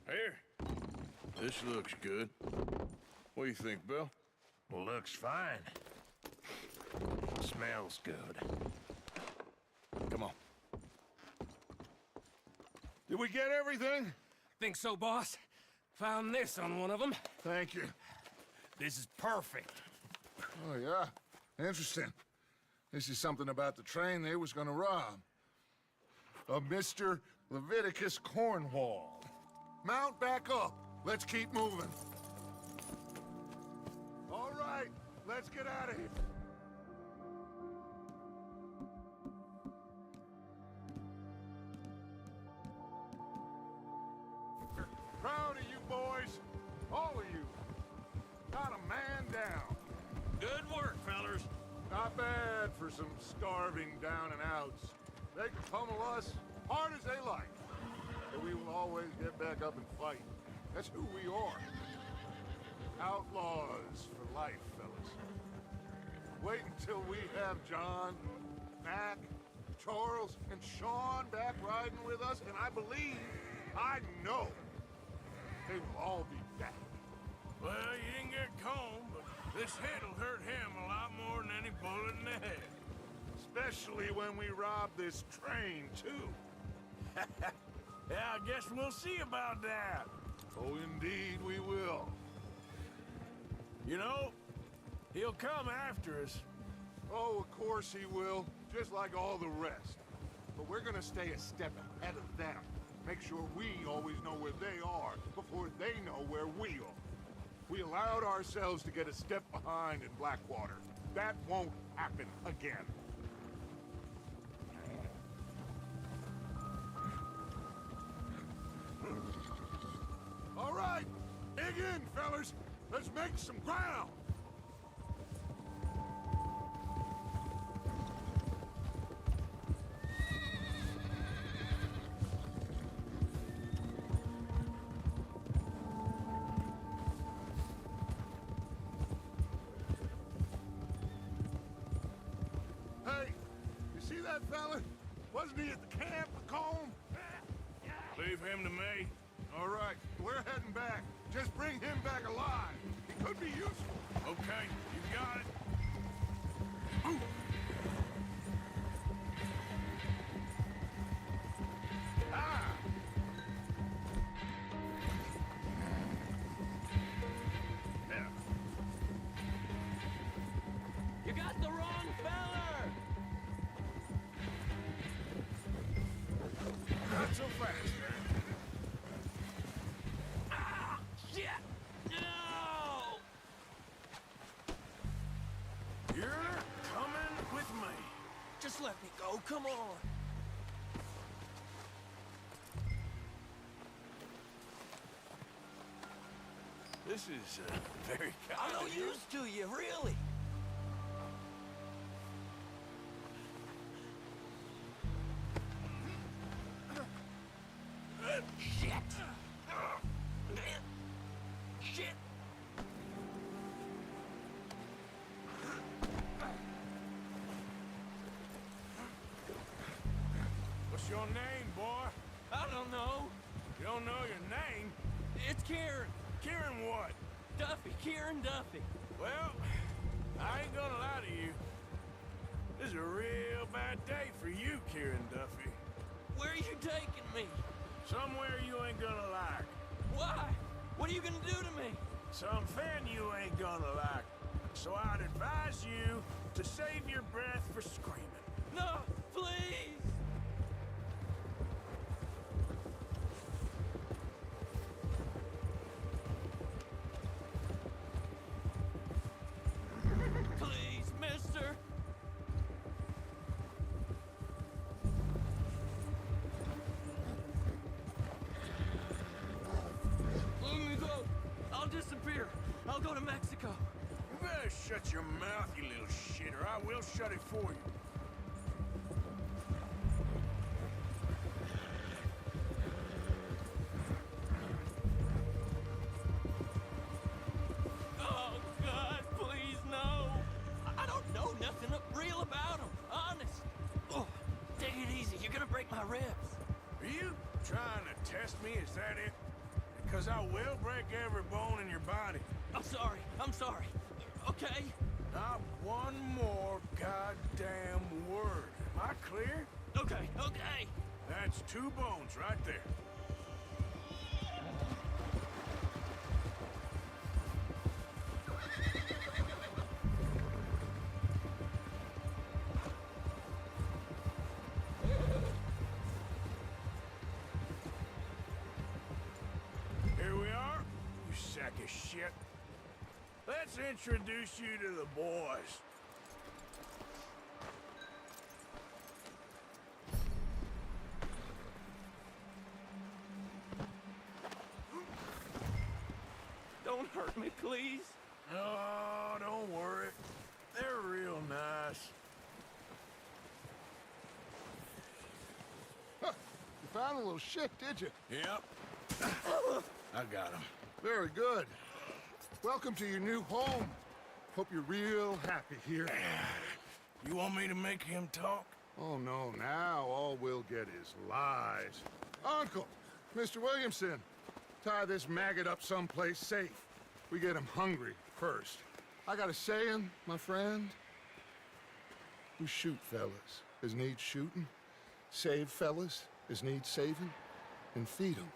Here. This looks good. What do you think, Bill? Looks fine. Smells good. Come on. Did we get everything? Think so, boss? Found this on one of them. Thank you. This is perfect. Oh, yeah? Interesting. This is something about the train they was gonna rob. A Mr. Leviticus Cornwall. Mount back up. Let's keep moving. All right, let's get out of here. Proud of you boys. All of you. Not a man down. Good work, fellers. Not bad for some starving down and outs. They can pummel us hard as they like. But we will always get back up and fight. That's who we are. Outlaws for life, fellas. Wait until we have John, Mac, Charles, and Sean back riding with us, and I believe, I know, they will all be back. Well, you didn't get Combe, but this hit'll hurt him a lot more than any bullet in the head. Especially when we rob this train, too. Yeah, I guess we'll see about that. Oh, indeed we will. You know, he'll come after us. Oh, of course he will, just like all the rest. But we're gonna stay a step ahead of them. Make sure we always know where they are before they know where we are. We allowed ourselves to get a step behind in Blackwater. That won't happen again. All right, dig in, fellas. Let's make some ground. Hey, you see that fella? Wasn't he at the camp with Combe? Leave him to me. All right, we're heading back. Just bring him back alive. He could be useful. Okay, you got it. Ooh. Ah! Yeah. You got the wrong feller! Not so fast. Ah! Shit! No! You're coming with me. Just let me go, come on. This is very kind I'm no of you. use to you, really. Shit! Shit! What's your name, boy? I don't know. You don't know your name? It's Kieran. Kieran what? Duffy. Kieran Duffy. Well, I ain't gonna lie to you. This is a real bad day for you, Kieran Duffy. Where are you taking me? Somewhere you ain't gonna like. Why? What are you gonna do to me? Something you ain't gonna like. So I'd advise you to save your breath for screaming. No, please! Please, mister! Let me go! I'll disappear! I'll go to Mexico! You better shut your mouth, you little shit, or I will shut it for you. Oh, God, please, no! I don't know nothing real about him, honest! Oh, take it easy, you're gonna break my ribs! Are you trying to test me? Is that it? Because I will break every bone in your body. I'm sorry, okay? Not one more goddamn word. Am I clear? Okay. That's 2 bones right there. let's introduce you to the boys. Don't hurt me, please. Oh, don't worry. They're real nice. Huh, you found a little shit, did you? Yep. I got him. Very good. Welcome to your new home. Hope you're real happy here. You want me to make him talk? Oh, no, now all we'll get is lies. Uncle, Mr. Williamson, tie this maggot up someplace safe. We get him hungry first. I got a saying, my friend. We shoot fellas as need shooting, save fellas as need saving, and feed 'em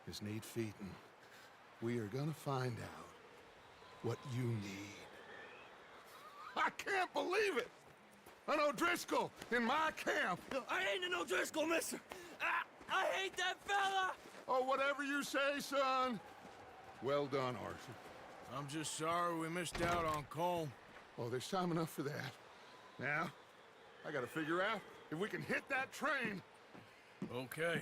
as need feeding. We are gonna find out what you need. I can't believe it! An O'Driscoll in my camp! I ain't an O'Driscoll, mister! I hate that fella! Oh, whatever you say, son. Well done, Arthur. I'm just sorry we missed out on Colm. Oh, there's time enough for that. Now, I gotta figure out if we can hit that train. Okay.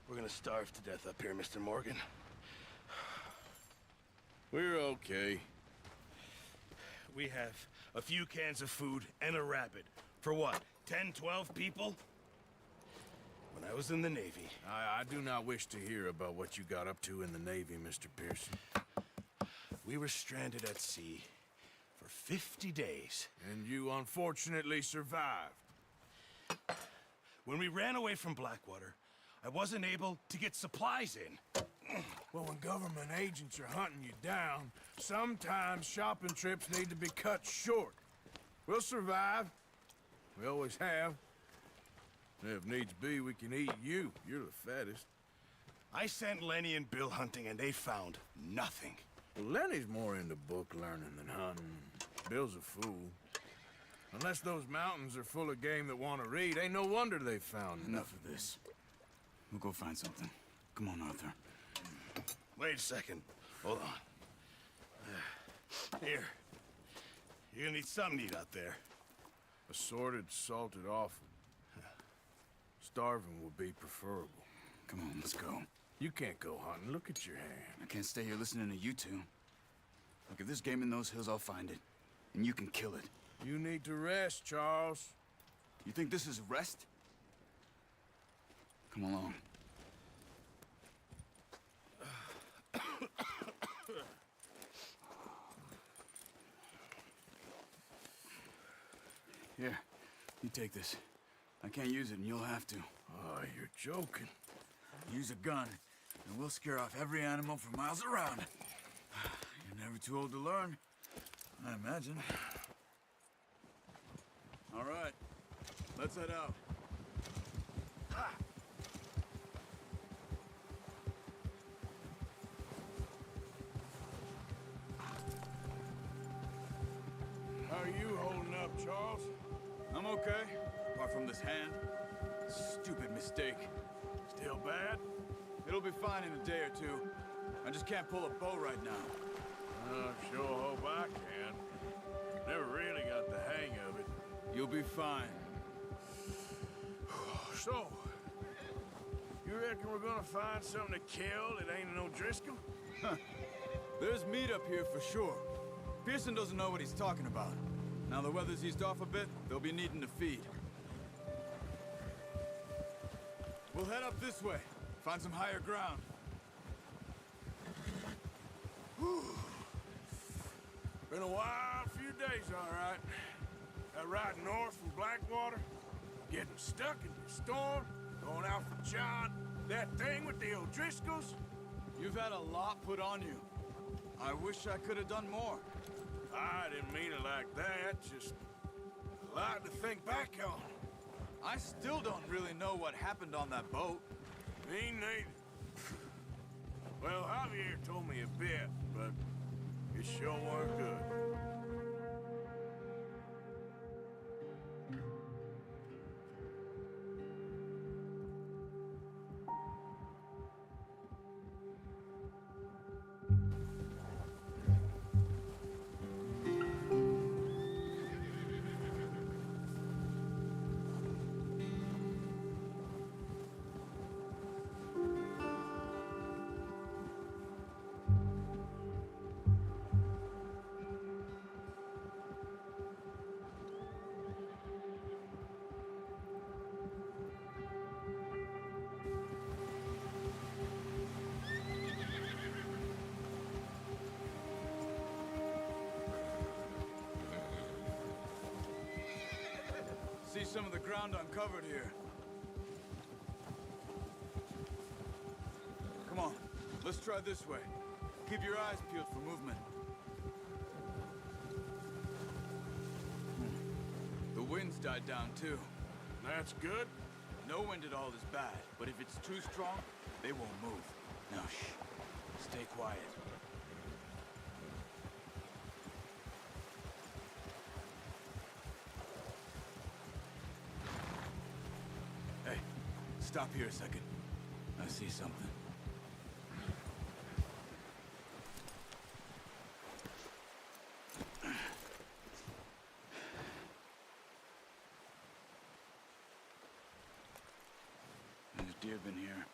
We're gonna starve to death up here, Mr. Morgan. We're okay. We have a few cans of food and a rabbit. For what, 10, 12 people? When I was in the Navy... I do not wish to hear about what you got up to in the Navy, Mr. Pearson. We were stranded at sea for 50 days. And you unfortunately survived. When we ran away from Blackwater, I wasn't able to get supplies in. Well, when government agents are hunting you down, sometimes shopping trips need to be cut short. We'll survive. We always have. If needs be, we can eat you. You're the fattest. I sent Lenny and Bill hunting, and they found nothing. Well, Lenny's more into book learning than hunting. Bill's a fool. Unless those mountains are full of game that want to read, ain't no wonder they found Enough of this. We'll go find something. Come on, Arthur. Wait a second. Hold on. Here. You're gonna need something to eat out there. Assorted, salted offal. Starving will be preferable. Come on, let's go. You can't go hunting. Look at your hand. I can't stay here listening to you two. Look, if there's game in those hills, I'll find it. And you can kill it. You need to rest, Charles. You think this is rest? Come along. Here, you take this. I can't use it, and you'll have to. Oh, you're joking. Use a gun, and we'll scare off every animal for miles around. You're never too old to learn, I imagine. All right, let's head out. How are you holding up, Charles? I'm okay, apart from this hand. Stupid mistake. Still bad? It'll be fine in a day or two. I just can't pull a bow right now. I sure hope I can. Never really got the hang of it. You'll be fine. So, you reckon we're gonna find something to kill that ain't an O'Driscoll? There's meat up here for sure. Pearson doesn't know what he's talking about. Now the weather's eased off a bit, they'll be needing to feed. We'll head up this way. Find some higher ground. Been a wild few days, all right. riding north from Blackwater, getting stuck in the storm, going out for John, that thing with the O'Driscolls. You've had a lot put on you. I wish I could have done more. I didn't mean it like that, just a lot to think back on. I still don't really know what happened on that boat. Me neither. Well, Javier told me a bit, but it sure weren't good. See some of the ground uncovered here. Come on, let's try this way. Keep your eyes peeled for movement. The wind's died down too. That's good. No wind at all is bad, but if it's too strong, they won't move. Now shh, stay quiet. Hey, stop here a second. I see something. There's deer been here.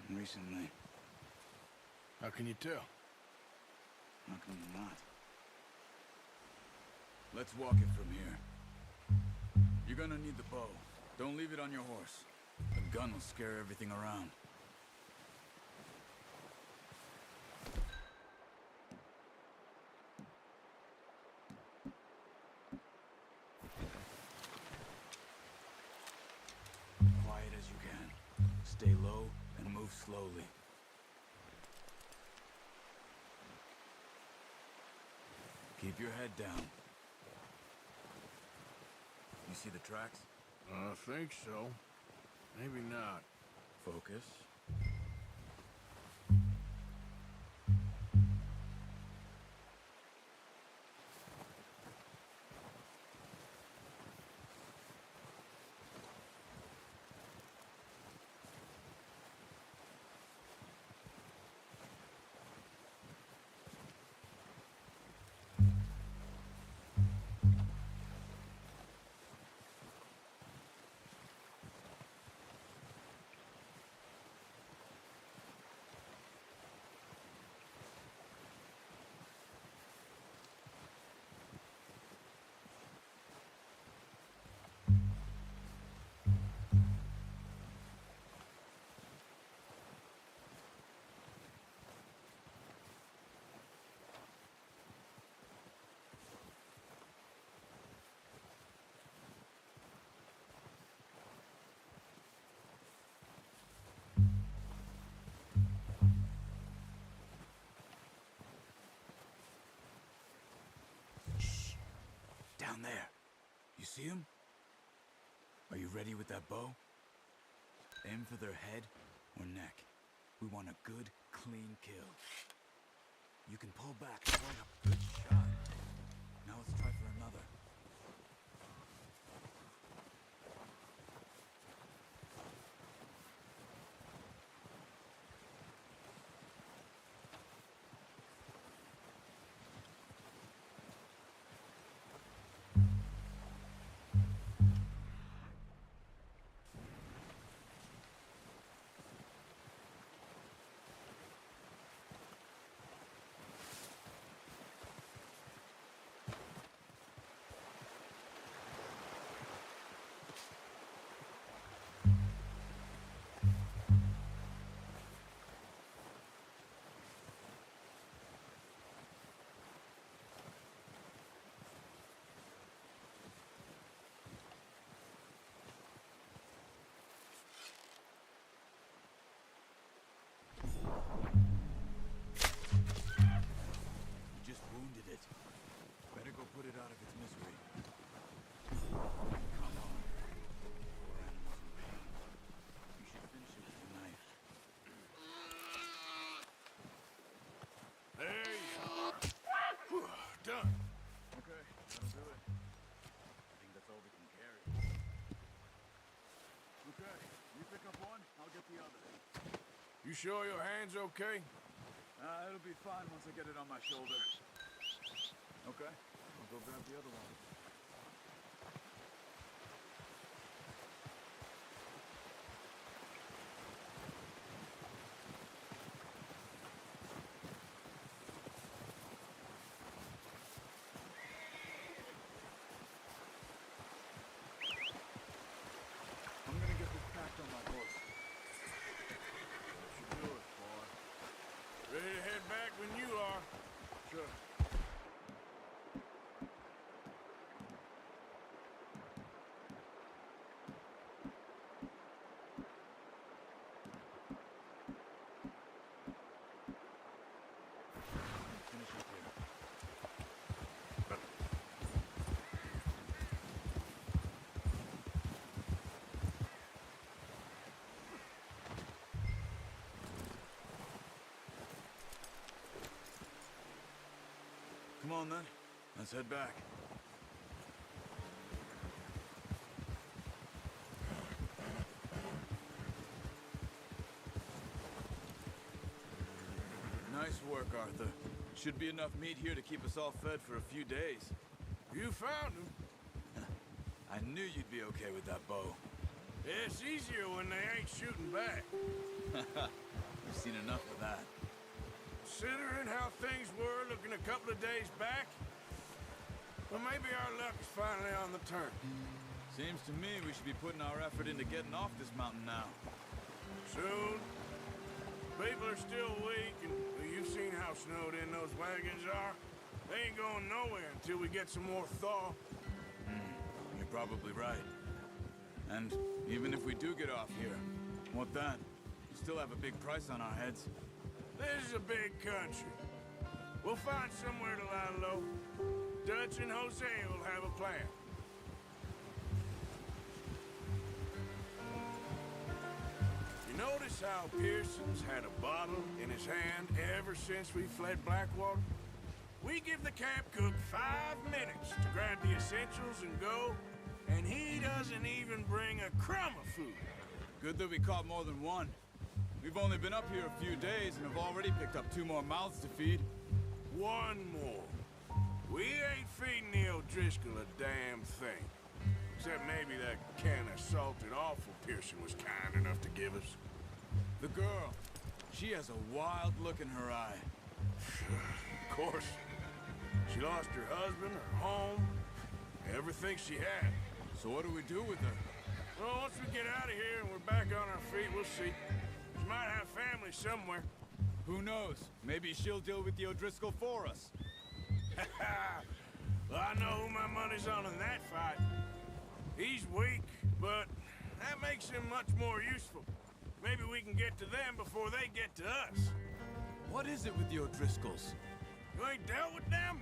Recently. How can you tell? How can you not? Let's walk it from here. You're gonna need the bow. Don't leave it on your horse. The gun will scare everything around. Quiet as you can. Stay low and move slowly. Keep your head down. You see the tracks? I think so. Maybe not. Focus. Down there. You see him? Are you ready with that bow? Aim for their head or neck. We want a good, clean kill. You can pull back and point a good shot. Now let's try for another. the other. You sure your hand's okay? It'll be fine once I get it on my shoulder. Okay, I'll go grab the other one. I'm gonna get this packed on my horse. Should do it, boy. Ready to head back when you are. Sure. Finish up here. Come on then, let's head back. Nice work, Arthur. Should be enough meat here to keep us all fed for a few days. You found him. I knew you'd be okay with that bow. It's easier when they ain't shooting back. We've seen enough of that. Considering how things were looking a couple of days back, well, maybe our luck is finally on the turn. Seems to me we should be putting our effort into getting off this mountain now. Soon. People are still weak, and you've seen how snowed in those wagons are. They ain't going nowhere until we get some more thaw. You're probably right. And even if we do get off here, what then? We still have a big price on our heads. This is a big country. We'll find somewhere to lie low. Dutch and Jose will have a plan. You notice how Pearson's had a bottle in his hand ever since we fled Blackwater? We give the camp cook 5 minutes to grab the essentials and go, and he doesn't even bring a crumb of food. Good that we caught more than one. We've only been up here a few days and have already picked up 2 more mouths to feed. One more. We ain't feeding the O'Driscoll a damn thing. Except maybe that can of salted offal Pearson was kind enough to give us. The girl, she has a wild look in her eye. Of course. She lost her husband, her home, everything she had. So what do we do with her? Well, once we get out of here and we're back on our feet, we'll see. She might have family somewhere. Who knows? Maybe she'll deal with the O'Driscoll for us. Well, I know who my money's on in that fight. He's weak, but that makes him much more useful. Maybe we can get to them before they get to us. What is it with the O'Driscolls? You ain't dealt with them?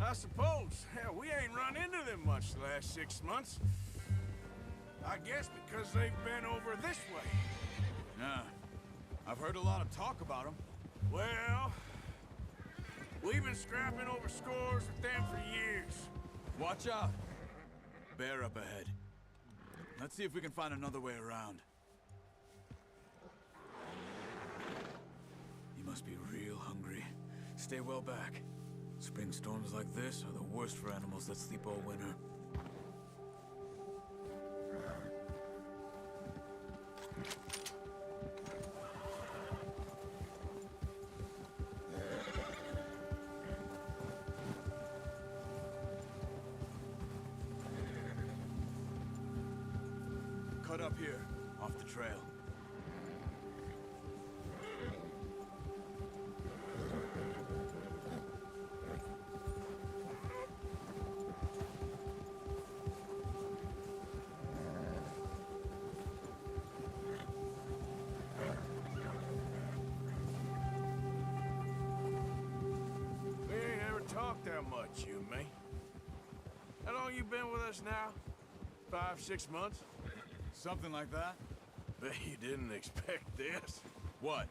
I suppose. Hell, we ain't run into them much the last 6 months. I guess because they've been over this way. Yeah. I've heard a lot of talk about them. Well, we've been scrapping over scores with them for years. Watch out. Bear up ahead. Let's see if we can find another way around. You must be real hungry. Stay well back. Spring storms like this are the worst for animals that sleep all winter. Cut up here, off the trail. We ain't ever talked that much, you and me. How long you been with us now? 5, 6 months? Something like that? Bet you didn't expect this. What?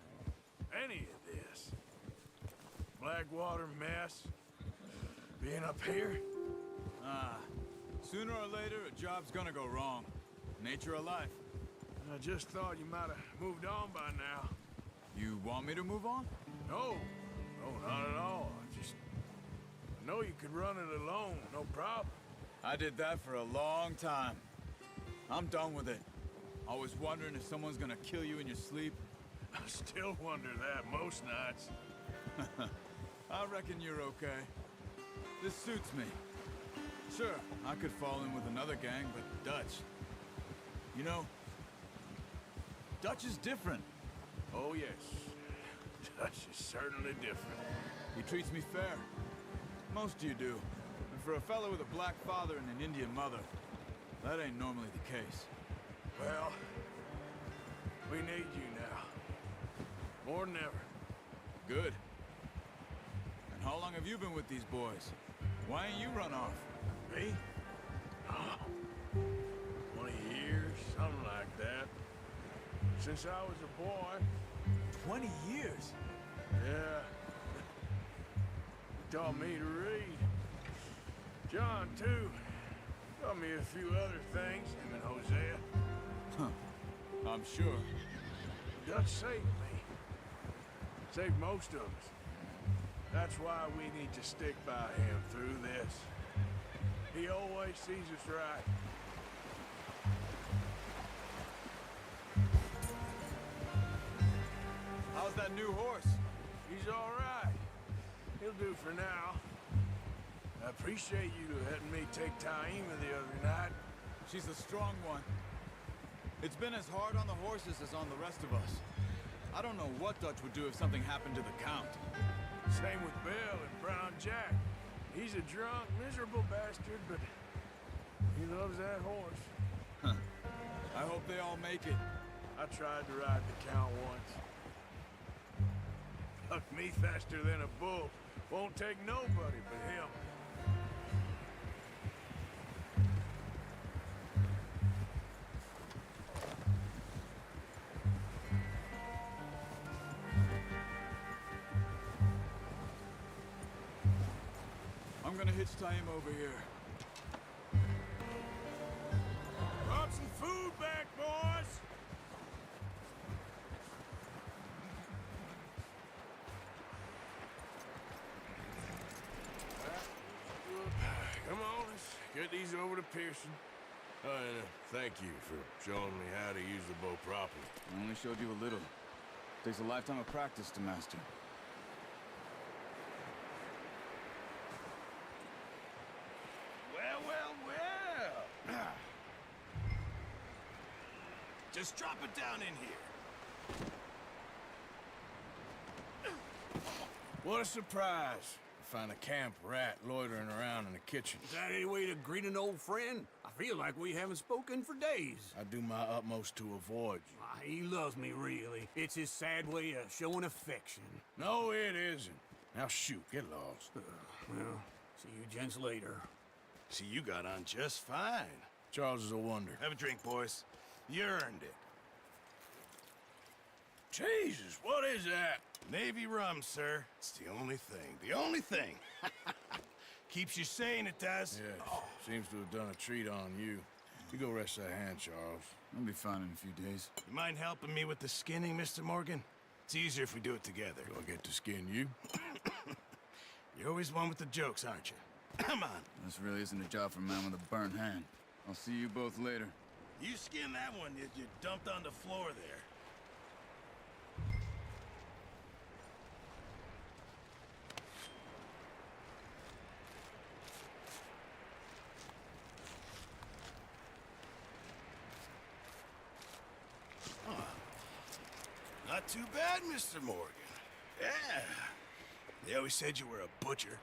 Any of this. Blackwater mess. Being up here. Sooner or later, a job's gonna go wrong. Nature of life. I just thought you might have moved on by now. You want me to move on? No, not at all. I know you could run it alone, no problem. I did that for a long time. I'm done with it. Always wondering if someone's gonna kill you in your sleep. I still wonder that most nights. I reckon you're okay. This suits me. Sure, I could fall in with another gang, but Dutch... You know, Dutch is different. Oh, yes. Dutch is certainly different. He treats me fair. Most of you do. And for a fellow with a black father and an Indian mother, that ain't normally the case. Well, we need you now. More than ever. Good. And how long have you been with these boys? Why ain't you run off? Me? Oh, 20 years, something like that. Since I was a boy. 20 years? Yeah. He taught me to read. John, too. Taught me a few other things, him and Hosea. Huh. I'm sure. Dutch saved me. Saved most of us. That's why we need to stick by him through this. He always sees us right. How's that new horse? He's all right. He'll do for now. I appreciate you letting me take Taima the other night. She's a strong one. It's been as hard on the horses as on the rest of us. I don't know what Dutch would do if something happened to the Count. Same with Bill and Brown Jack. He's a drunk, miserable bastard, but he loves that horse. Huh. I hope they all make it. I tried to ride the Count once. Hucked me faster than a bull. Won't take nobody but him. I'm gonna hitch Taima over here. Brought some food back, boys! Come on, let's get these over to Pearson. Oh, and thank you for showing me how to use the bow properly. I only showed you a little. Takes a lifetime of practice to master. Well. Just drop it down in here. What a surprise. To find a camp rat loitering around in the kitchen. Is that any way to greet an old friend? I feel like we haven't spoken for days. I do my utmost to avoid you. He loves me, really. It's his sad way of showing affection. No, it isn't. Now shoot, get lost. Well, see you gents later. See, you got on just fine. Charles is a wonder. Have a drink, boys. You earned it. Jesus, what is that? Navy rum, sir. It's the only thing. The only thing. Keeps you sane, it does. Yes. Oh. Seems to have done a treat on you. You go rest that hand, Charles. I'll be fine in a few days. You mind helping me with the skinning, Mr. Morgan? It's easier if we do it together. Do I get to skin you? You're always one with the jokes, aren't you? Come on. This really isn't a job for a man with a burnt hand. I'll see you both later. You skin that one you dumped on the floor there. Not too bad, Mr. Morgan. Yeah. They always said you were a butcher.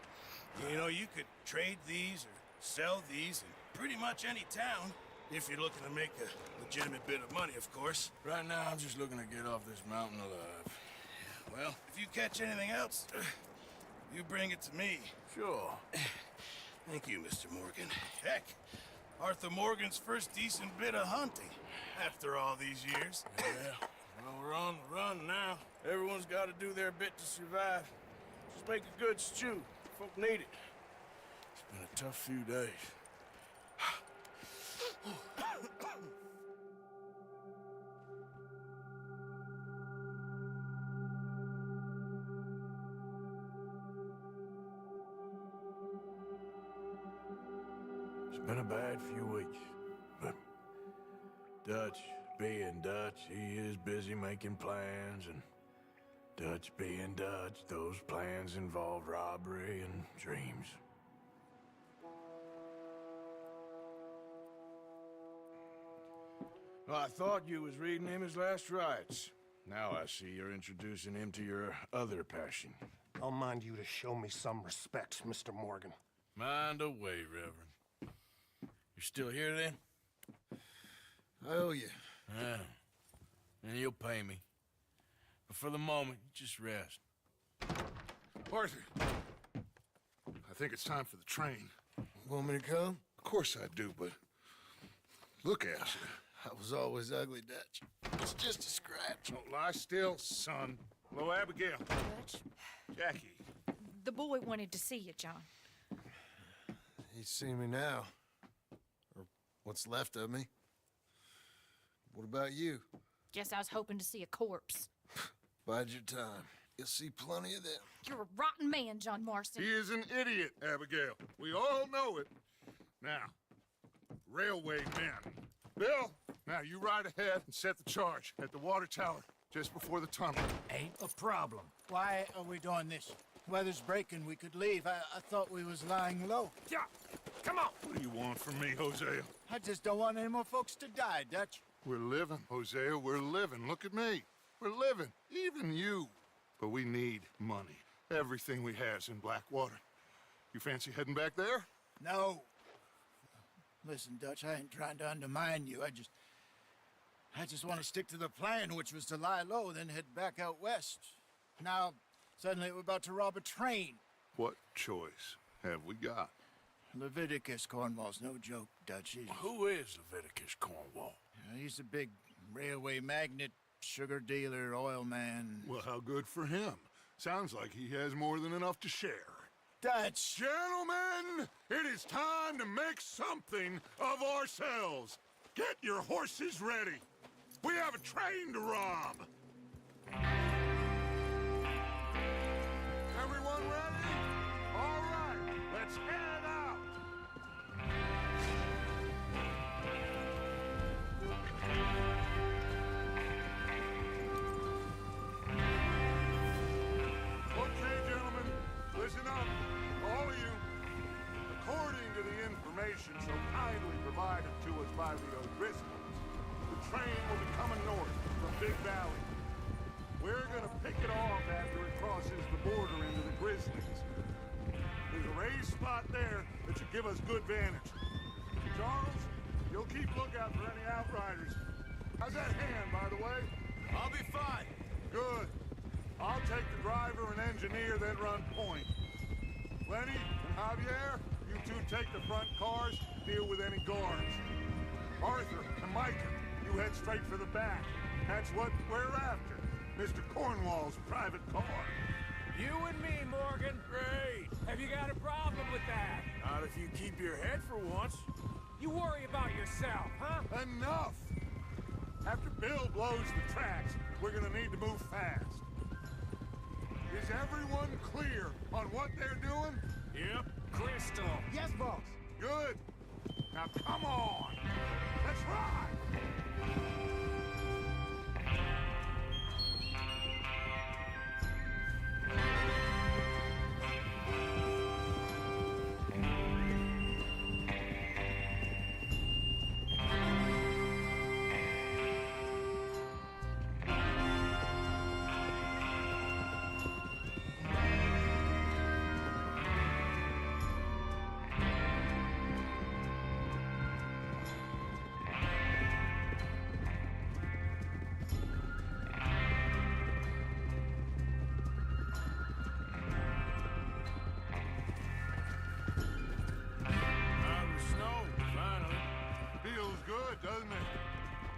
You know, you could trade these or sell these in pretty much any town. If you're looking to make a legitimate bit of money, of course. Right now, I'm just looking to get off this mountain alive. Well, if you catch anything else, you bring it to me. Sure. Thank you, Mr. Morgan. Heck, Arthur Morgan's first decent bit of hunting after all these years. Yeah. Well, we're on the run now. Everyone's got to do their bit to survive. Just make a good stew. Folk need it. It's been a tough few days. It's been a bad few weeks, but Dutch being Dutch, he is busy making plans, and Dutch being Dutch, those plans involve robbery and dreams. Well, I thought you was reading him his last rites. Now I see you're introducing him to your other passion. I'll mind you to show me some respect, Mr. Morgan. Mind away, Reverend. You're still here, then? I owe you. Yeah. And you'll pay me. But for the moment, just rest. Arthur, I think it's time for the train. Want me to come? Of course I do, but look at you. I was always ugly, Dutch. It's just a scratch. Don't lie still, son. Hello, Abigail. Dutch, Jackie. the boy wanted to see you, John. He's seen me now. Or what's left of me. What about you? Guess I was hoping to see a corpse. Bide your time. You'll see plenty of them. You're a rotten man, John Marston. He is an idiot, Abigail. We all know it. Now, railway men. Bill, now you ride ahead and set the charge at the water tower just before the tunnel. Ain't a problem. Why are we doing this? Weather's breaking. We could leave. I thought we was lying low. Yeah, come on. What do you want from me, Hosea? I just don't want any more folks to die, Dutch. We're living, Hosea. We're living. Look at me. We're living. Even you. But we need money. Everything we has in Blackwater. You fancy heading back there? No. Listen, Dutch, I ain't trying to undermine you. I just want to stick to the plan, which was to lie low, then head back out west. Now, suddenly we're about to rob a train. What choice have we got? Leviticus Cornwall's no joke, Dutch. Who is Leviticus Cornwall? He's a big railway magnate, sugar dealer, oil man. Well, how good for him. Sounds like he has more than enough to share. Dutch! Gentlemen, it is time to make something of ourselves. Get your horses ready. We have a train to rob. Everyone ready? All right, let's head out. Okay, gentlemen, listen up, all of you. According to the information so kindly provided to us by the O'Driscolls, the train will be coming north from Big Valley. We're gonna pick it off after it crosses the border into the Grizzlies. There's a raised spot there that should give us good vantage. Charles, you'll keep lookout for any outriders. How's that hand, by the way? I'll be fine. Good. I'll take the driver and engineer, then run point. Lenny and Javier, you two take the front cars, deal with any guards. Arthur and Micah, you head straight for the back. That's what we're after. Mr. Cornwall's private car. You and me, Morgan. Great. Have you got a problem with that? Not if you keep your head for once. You worry about yourself, huh? Enough! After Bill blows the tracks, we're gonna need to move fast. Is everyone clear on what they're doing? Yep. Crystal. Yes, boss. Good. Now come on. Let's ride. Doesn't it?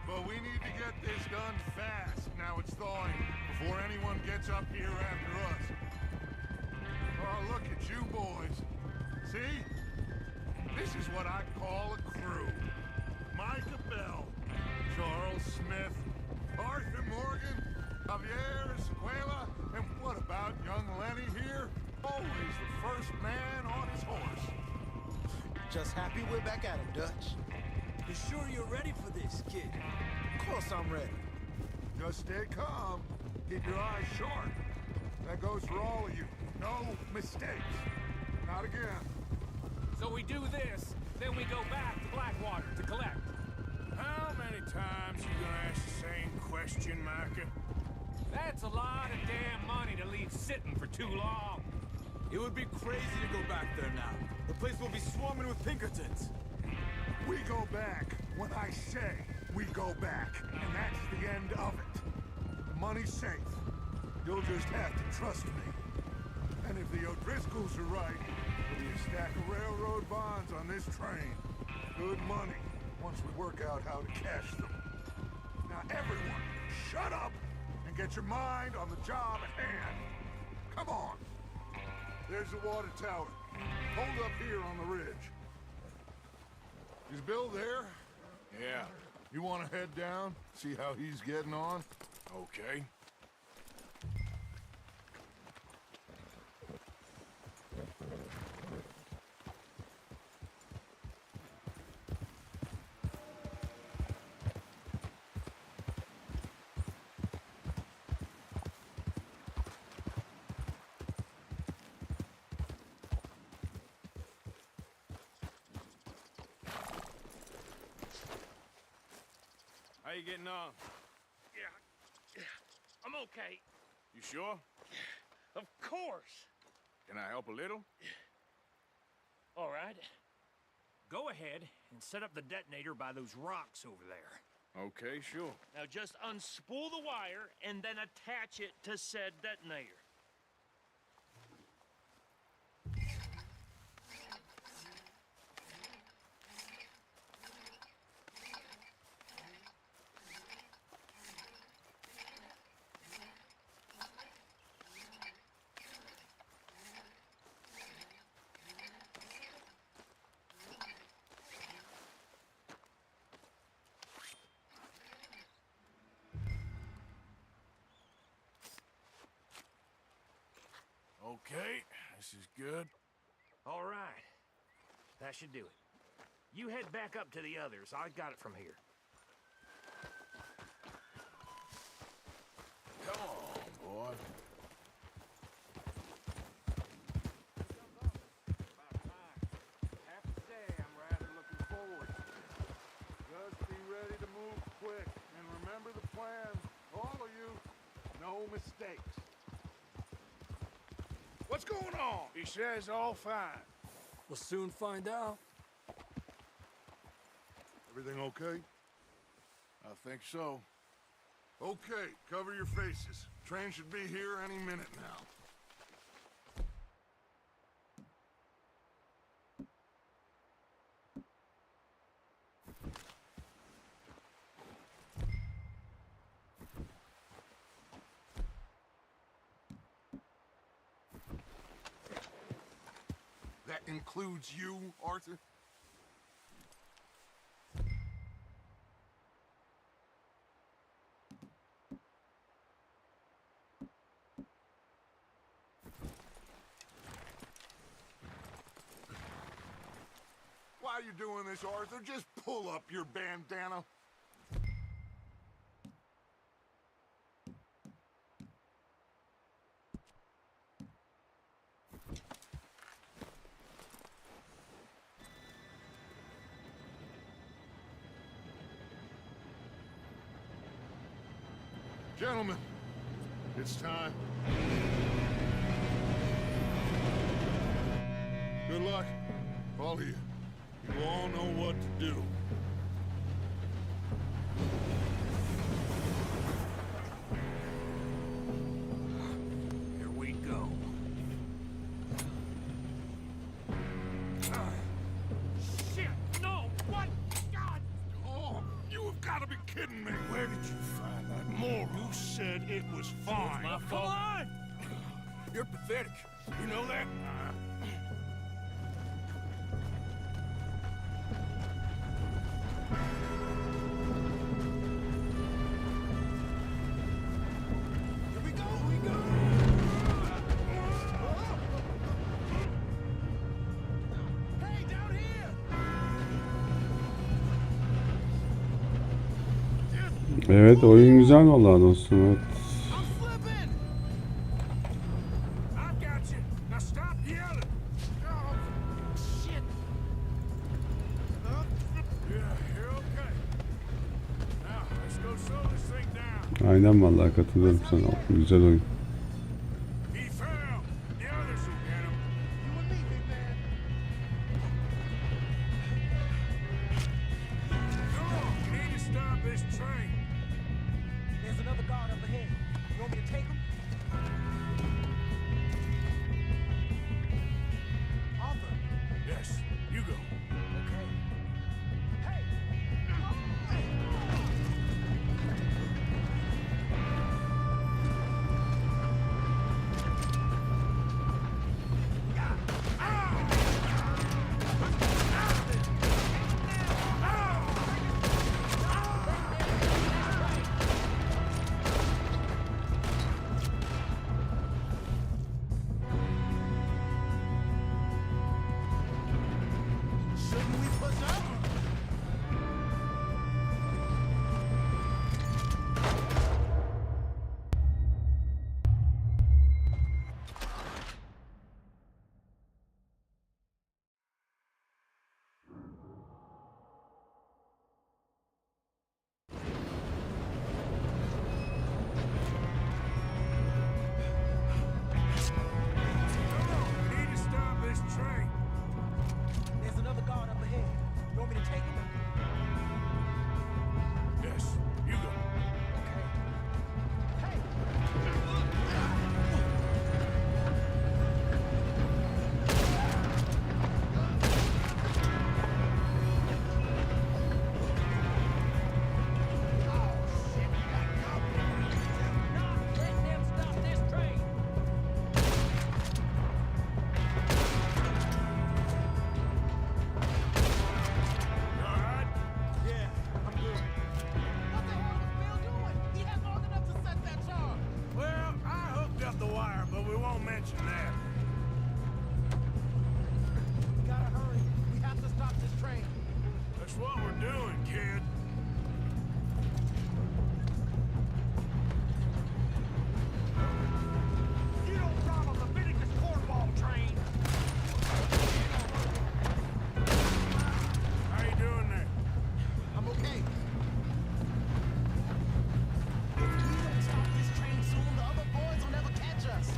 But we need to get this done fast. Now it's thawing, before anyone gets up here after us. Oh, look at you boys. See? This is what I call a crew. Micah Bell, Charles Smith, Arthur Morgan, Javier Escuela, and what about young Lenny here? Always the first man on his horse. Just happy we're back at him, Dutch. You sure you're ready for this, kid? Of course I'm ready. Just stay calm. Keep your eyes sharp. That goes for all of you. No mistakes. Not again. So we do this, then we go back to Blackwater to collect. How many times you gonna ask the same question, Micah? That's a lot of damn money to leave sitting for too long. It would be crazy to go back there now. The place will be swarming with Pinkertons. We go back when I say we go back, and that's the end of it. The money's safe. You'll just have to trust me. And if the O'Driscolls are right, there'll be a stack of railroad bonds on this train. Good money, once we work out how to cash them. Now everyone, shut up and get your mind on the job at hand. Come on. There's the water tower. Hold up here on the ridge. Is Bill there? Yeah. You want to head down, see how he's getting on? Okay. How you getting on? Yeah, I'm okay. You sure? Of course. Can I help a little? All right. Go ahead and set up the detonator by those rocks over there. Okay, sure. Now just unspool the wire and then attach it to said detonator. Okay, this is good. All right. That should do it. You head back up to the others. I got it from here. Come on, boy. Have to say, I'm rather looking forward. Just be ready to move quick, and remember the plan. All of you, no mistakes. What's going on? He says all fine. We'll soon find out. Everything okay? I think so. Okay, cover your faces. Train should be here any minute now. That includes you, Arthur? Why are you doing this, Arthur? Just pull up your bandana. Gentlemen, it's time. Good luck, all of you. You all know what to do. Here we go. Shit! No! What? God! Oh, you have got to be kidding me. Where did you find that moron? You said it was fine. My fault. Come on! You're pathetic. You know that? Here we go, Hey, down here! Evet, oyun güzel vallahi dostum. Evet. I got you. Now stop yelling. Oh, shit. Yeah, you're okay. Now, let's go slow this thing down. Aynen vallahi katılıyorum sana. Güzel oyun. He fell. The others will get him. You and me, big man. Come on, we need to stop this train. There's another guard up ahead. You want me to take him? Arthur. Yes, you go. Okay. Hey! Shouldn't we push up? Come on, we need to stop this train. There's another guard up ahead. You want me to take him? Yes, you go. Okay. Hey! Not let them stop this train! You all right? Yeah, I'm good. What the hell was Bill doing? He had long enough to set that charge. Well, I hooked up the wire, but we won't mention that. We gotta hurry. We have to stop this train. That's what we're doing, kid. You don't drive a Leviticus cornball train! How you doing there? I'm okay. If we don't stop this train soon, the other boys will never catch us.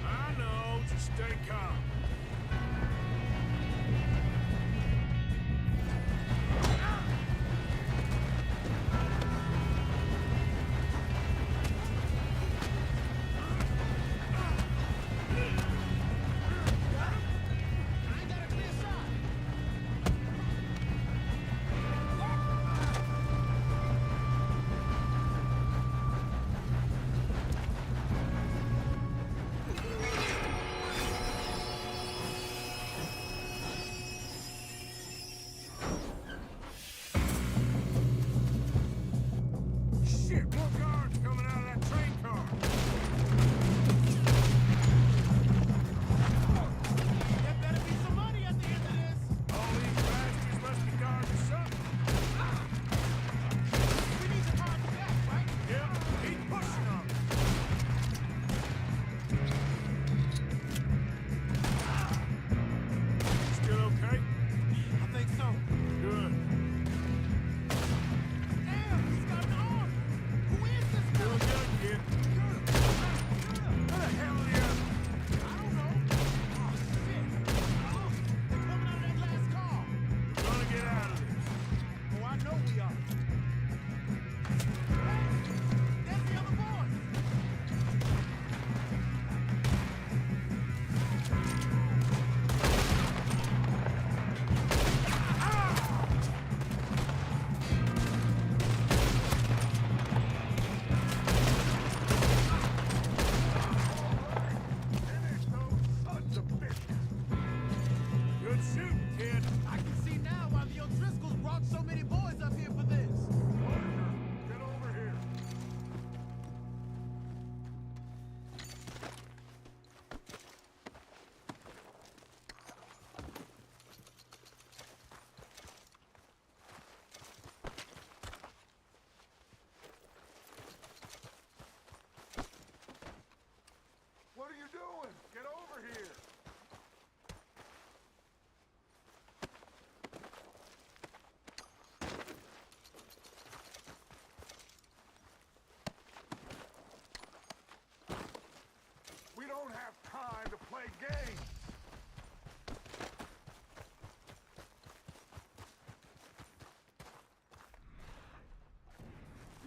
I know, just stay calm. I ain't got a clear shot. Shit, more guards coming out of that train car. There better be some money at the end of this. All these bastards must be guards or something. We need to hard back, right? Yep, keep pushing them. Still okay? I think so. Good. Damn, he's got an arm. Who is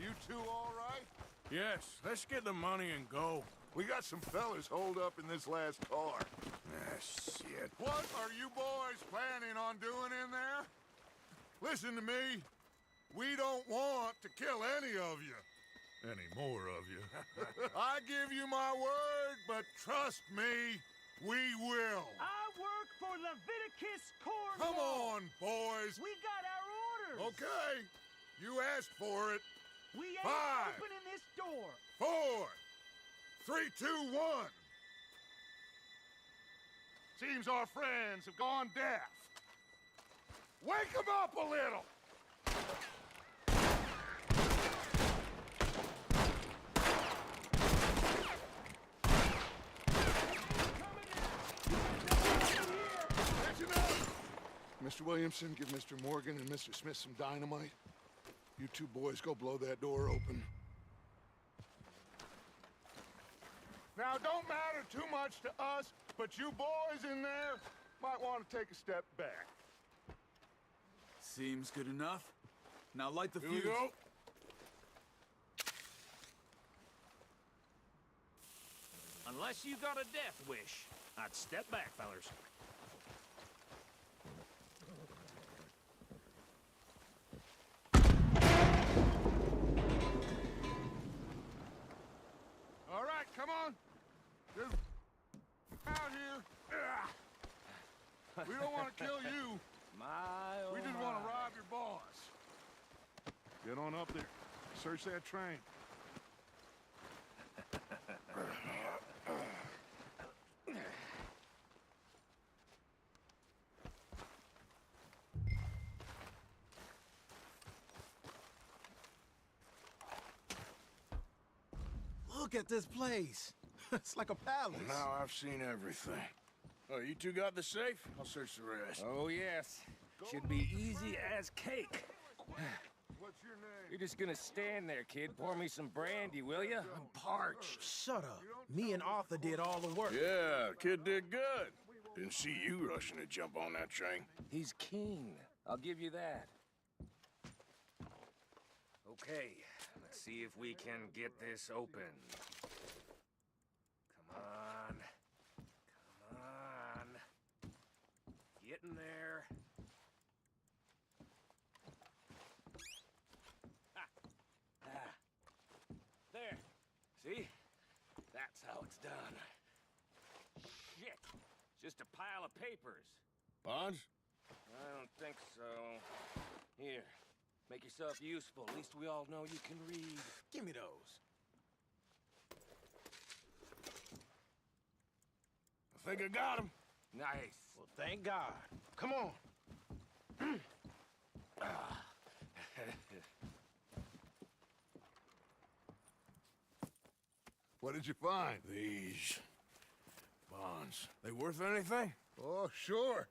You two all right? Yes, let's get the money and go. We got some fellas holed up in this last car. Ah, shit. What are you boys planning on doing in there? Listen to me. We don't want to kill any of you. Any more of you. I give you my word, but trust me, we will. I work for Leviticus Corps. Come on, boys. We got our orders. Okay. You asked for it. We ain't 5, opening this door. 4, 3, 2, 1. Seems our friends have gone deaf. Wake them up a little. Mr. Williamson, give Mr. Morgan and Mr. Smith some dynamite. You two boys go blow that door open. Now, don't matter too much to us, but you boys in there might want to take a step back. Seems good enough. Now light the Here fuse. we go. Unless you got a death wish, I'd step back, fellers. All right, come on. Just out here. We don't want to kill you. We just want to rob your boss. Get on up there. Search that train. Look at this place. It's like a palace. Now I've seen everything. Oh, you two got the safe? I'll search the rest. Oh, yes. Should be easy as cake. What's your name? You're just gonna stand there, kid. Pour me some brandy, will you? I'm parched. Shut up. Me and Arthur did all the work. Yeah, the kid did good. Didn't see you rushing to jump on that train. He's keen. I'll give you that. Okay, let's see if we can get this open. Come on. Come on. Get in there. There. See? That's how it's done. Shit. Just a pile of papers. Bonds? I don't think so. Here. Make yourself useful. At least we all know you can read. Give me those. I think I got him. Nice. Well, thank God. Come on. What did you find? These bonds. They worth anything? Oh, sure.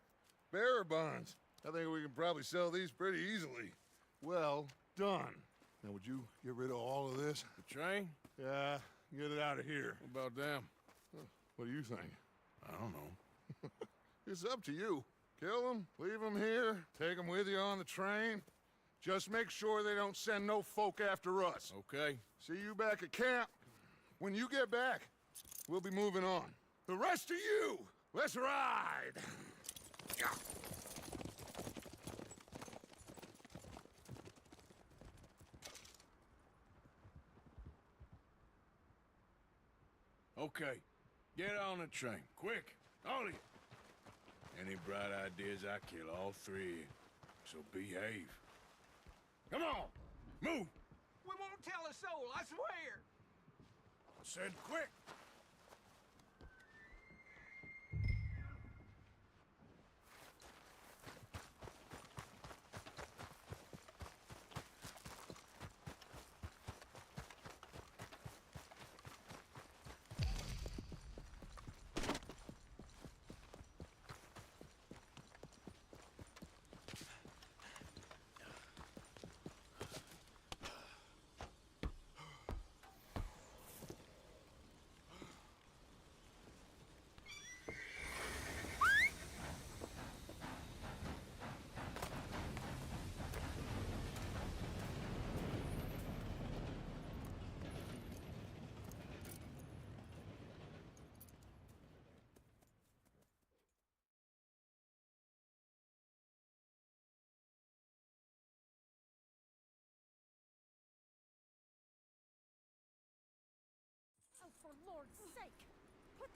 Bearer bonds. I think we can probably sell these pretty easily. Well done. Now, would you get rid of all of this? The train? Yeah, get it out of here. What about them? What do you think? I don't know. It's up to you. Kill them, leave them here, take them with you on the train. Just make sure they don't send no folk after us. Okay. See you back at camp. When you get back, we'll be moving on. The rest of you, let's ride! Okay. Get on the train. Quick. All of you. Any bright ideas, I kill all three. So behave. Come on. Move. We won't tell a soul, I swear. I said quick.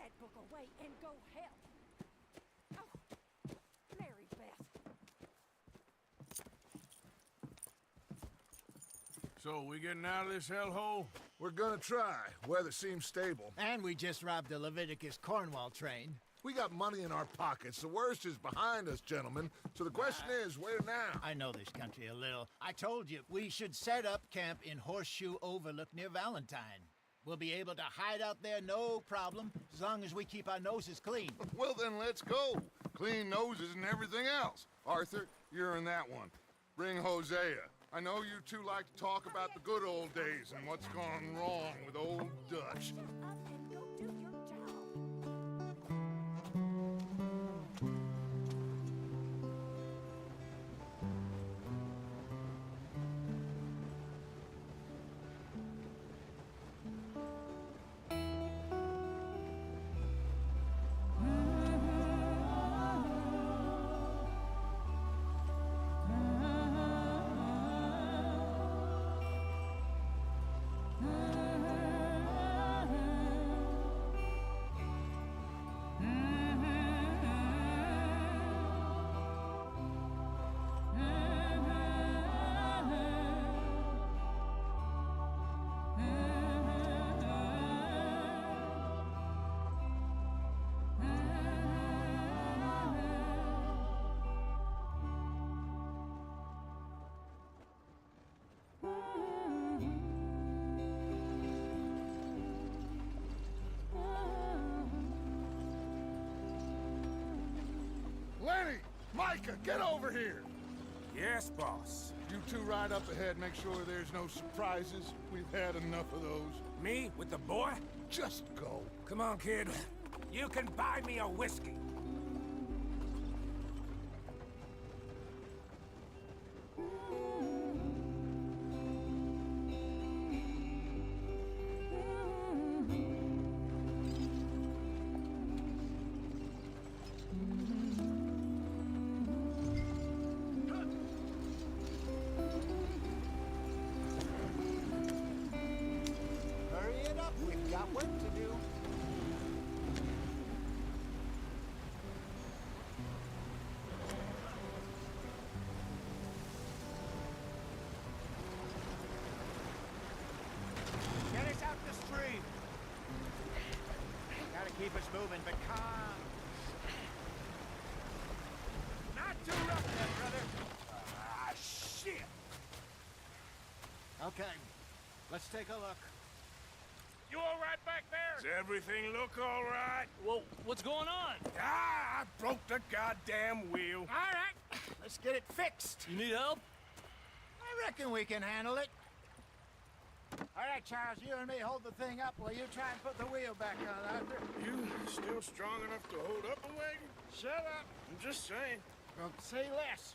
that book away and go help. Oh, Mary Beth. So, we getting out of this hellhole? We're gonna try. Weather seems stable. And we just robbed the Leviticus Cornwall train. We got money in our pockets. The worst is behind us, gentlemen. So the question is, where now? I know this country a little. I told you, we should set up camp in Horseshoe Overlook near Valentine. We'll be able to hide out there, no problem, as long as we keep our noses clean. Well, then let's go. Clean noses and everything else. Arthur, you're in that one. Bring Hosea. I know you two like to talk about the good old days and what's gone wrong with old Dutch. Shut up and go do your job. Lenny! Micah, get over here! Yes, boss. You two ride up ahead, make sure there's no surprises. We've had enough of those. Me with the boy? Just go. Come on, kid. You can buy me a whiskey. Hurry it up, we've got work to do. Get us out the stream. Gotta keep us moving, but calm. Not too rough there, brother. Ah, shit! Okay, let's take a look. You all right back there? Does everything look all right? Well, what's going on? Ah, I broke the goddamn wheel. All right, let's get it fixed. You need help? I reckon we can handle it. All right, Charles, you and me hold the thing up while you try and put the wheel back on, Arthur. You still strong enough to hold up a wagon? Shut up. I'm just saying. Well, say less.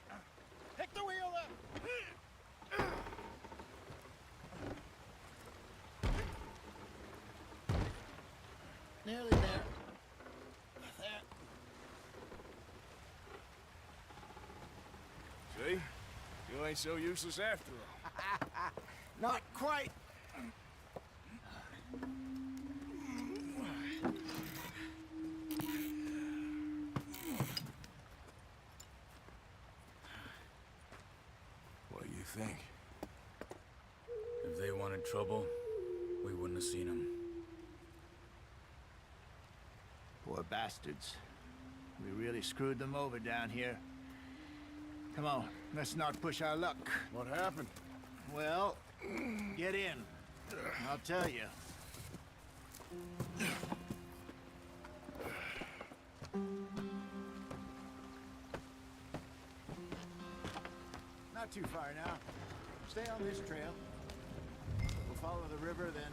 Pick the wheel up. Nearly there. There. See? You ain't so useless after all. Not quite. What do you think? If they wanted trouble, we wouldn't have seen them. Poor bastards. We really screwed them over down here. Come on, let's not push our luck. What happened? Well, get in. I'll tell you. Not too far now. Stay on this trail. We'll follow the river, then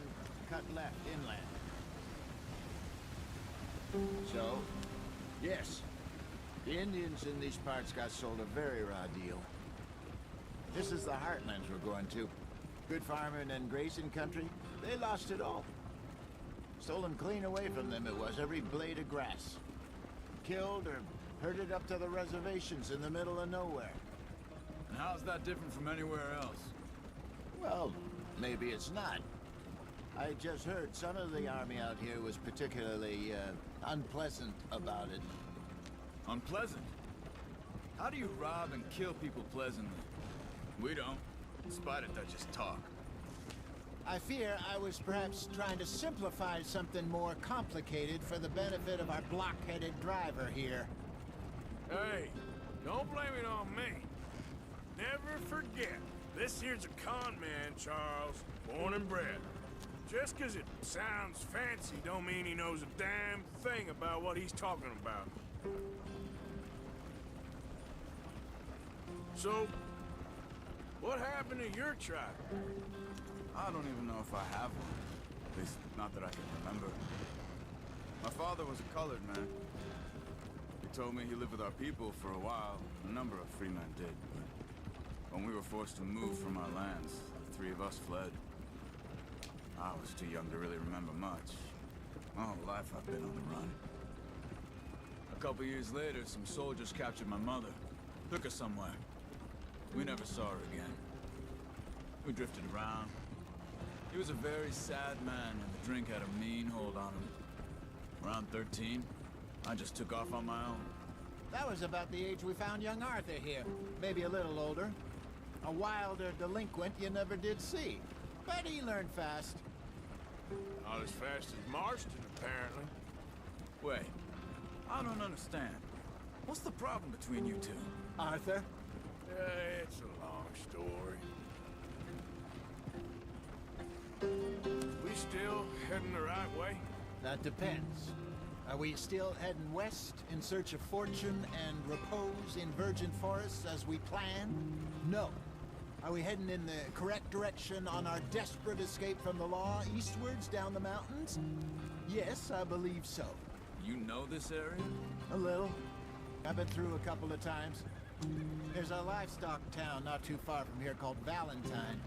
cut left inland. So, yes, the Indians in these parts got sold a very raw deal. This is the heartlands we're going to. Good farming and grazing country, they lost it all. Stolen clean away from them it was, every blade of grass. Killed or herded up to the reservations in the middle of nowhere. And how's that different from anywhere else? Well, maybe it's not. I just heard some of the army out here was particularly unpleasant about it. Unpleasant? How do you rob and kill people pleasantly? We don't, in spite of Dutch's talk. I fear I was perhaps trying to simplify something more complicated for the benefit of our block-headed driver here. Hey, don't blame it on me. Never forget, this here's a con man, Charles, born and bred. Just 'cause it sounds fancy don't mean he knows a damn thing about what he's talking about. So, what happened to your tribe? I don't even know if I have one. At least, not that I can remember. My father was a colored man. He told me he lived with our people for a while. A number of free men did, but when we were forced to move from our lands, the three of us fled. I was too young to really remember much. My whole life I've been on the run. A couple years later, some soldiers captured my mother. Took her somewhere. We never saw her again. We drifted around. He was a very sad man, and the drink had a mean hold on him. Around 13, I just took off on my own. That was about the age we found young Arthur here. Maybe a little older. A wilder delinquent you never did see. But he learned fast. Not as fast as Marston, apparently. Wait, I don't understand. What's the problem between you two? Arthur? It's a long story. We still heading the right way? That depends. Are we still heading west in search of fortune and repose in virgin forests as we planned? No. Are we heading in the correct direction on our desperate escape from the law eastwards down the mountains? Yes, I believe so. You know this area? A little. I've been through a couple of times. There's a livestock town not too far from here called Valentine.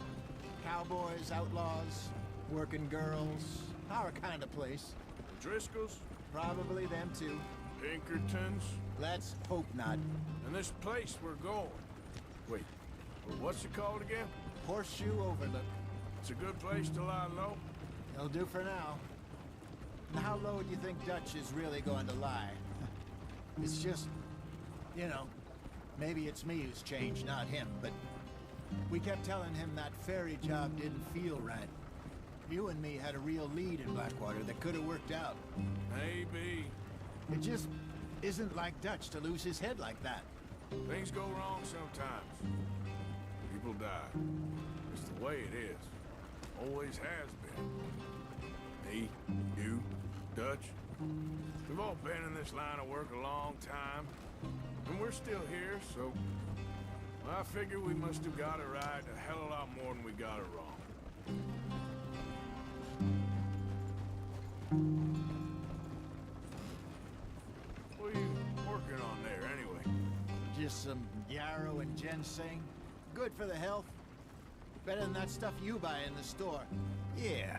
Cowboys, outlaws, working girls, our kind of place. The Driscolls? Probably them too. Pinkertons? Let's hope not. And this place we're going. Wait, what's it called again? Horseshoe Overlook. It's a good place to lie low? It'll do for now. Now, how low do you think Dutch is really going to lie? It's just, you know, maybe it's me who's changed, not him, but we kept telling him that ferry job didn't feel right. You and me had a real lead in Blackwater that could have worked out. Maybe. It just isn't like Dutch to lose his head like that. Things go wrong sometimes. People die. It's the way it is. Always has been. Me, you, Dutch. We've all been in this line of work a long time. And we're still here, so... I figure we must have got it right a hell of a lot more than we got it wrong. What are you working on there, anyway? Just some yarrow and ginseng. Good for the health. Better than that stuff you buy in the store. Yeah,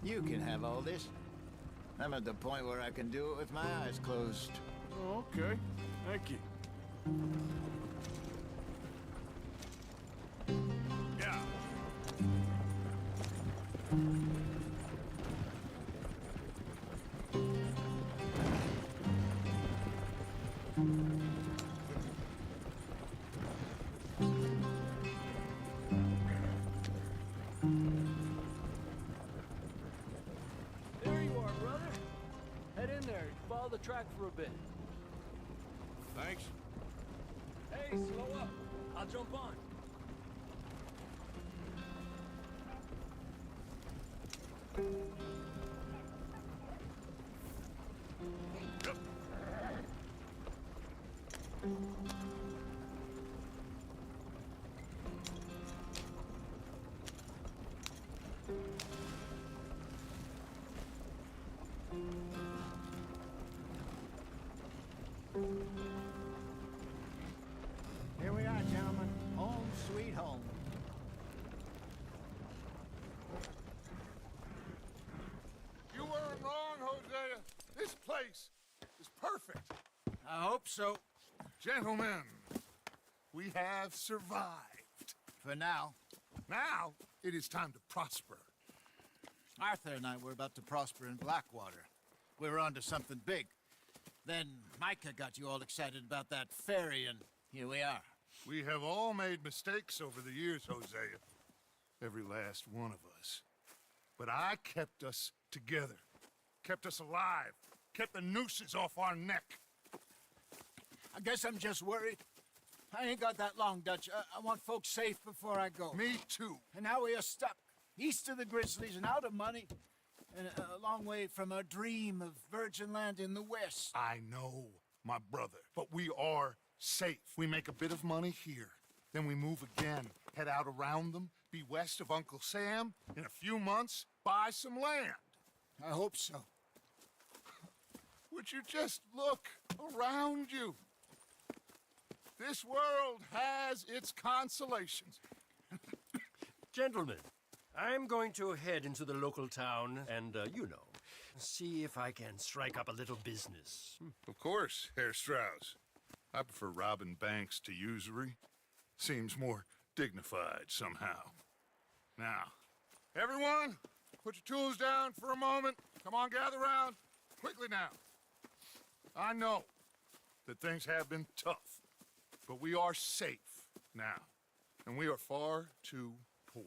you can have all this. I'm at the point where I can do it with my eyes closed. Oh, okay. Thank you. Yeah. There you are, brother. Head in there. Follow the track for a bit. Thanks. Hey, slow up. I'll jump on. Yep. Here we are, gentlemen. Home sweet home. You weren't wrong, Hosea. This place is perfect. I hope so. Gentlemen, we have survived. For now. Now, it is time to prosper. Arthur and I were about to prosper in Blackwater. We were onto something big. Then Micah got you all excited about that ferry, and here we are. We have all made mistakes over the years, Hosea. Every last one of us. But I kept us together. Kept us alive. Kept the nooses off our neck. I guess I'm just worried. I ain't got that long, Dutch. I want folks safe before I go. Me too. And now we are stuck, east of the Grizzlies and out of money, and a long way from our dream of virgin land in the west. I know, my brother, but we are safe. We make a bit of money here, then we move again, head out around them, be west of Uncle Sam, in a few months, buy some land. I hope so. Would you just look around you? This world has its consolations. Gentlemen, I'm going to head into the local town and, see if I can strike up a little business. Of course, Herr Strauss. I prefer robbing banks to usury. Seems more dignified somehow. Now, everyone, put your tools down for a moment. Come on, gather round. Quickly now. I know that things have been tough, but we are safe now, and we are far too poor.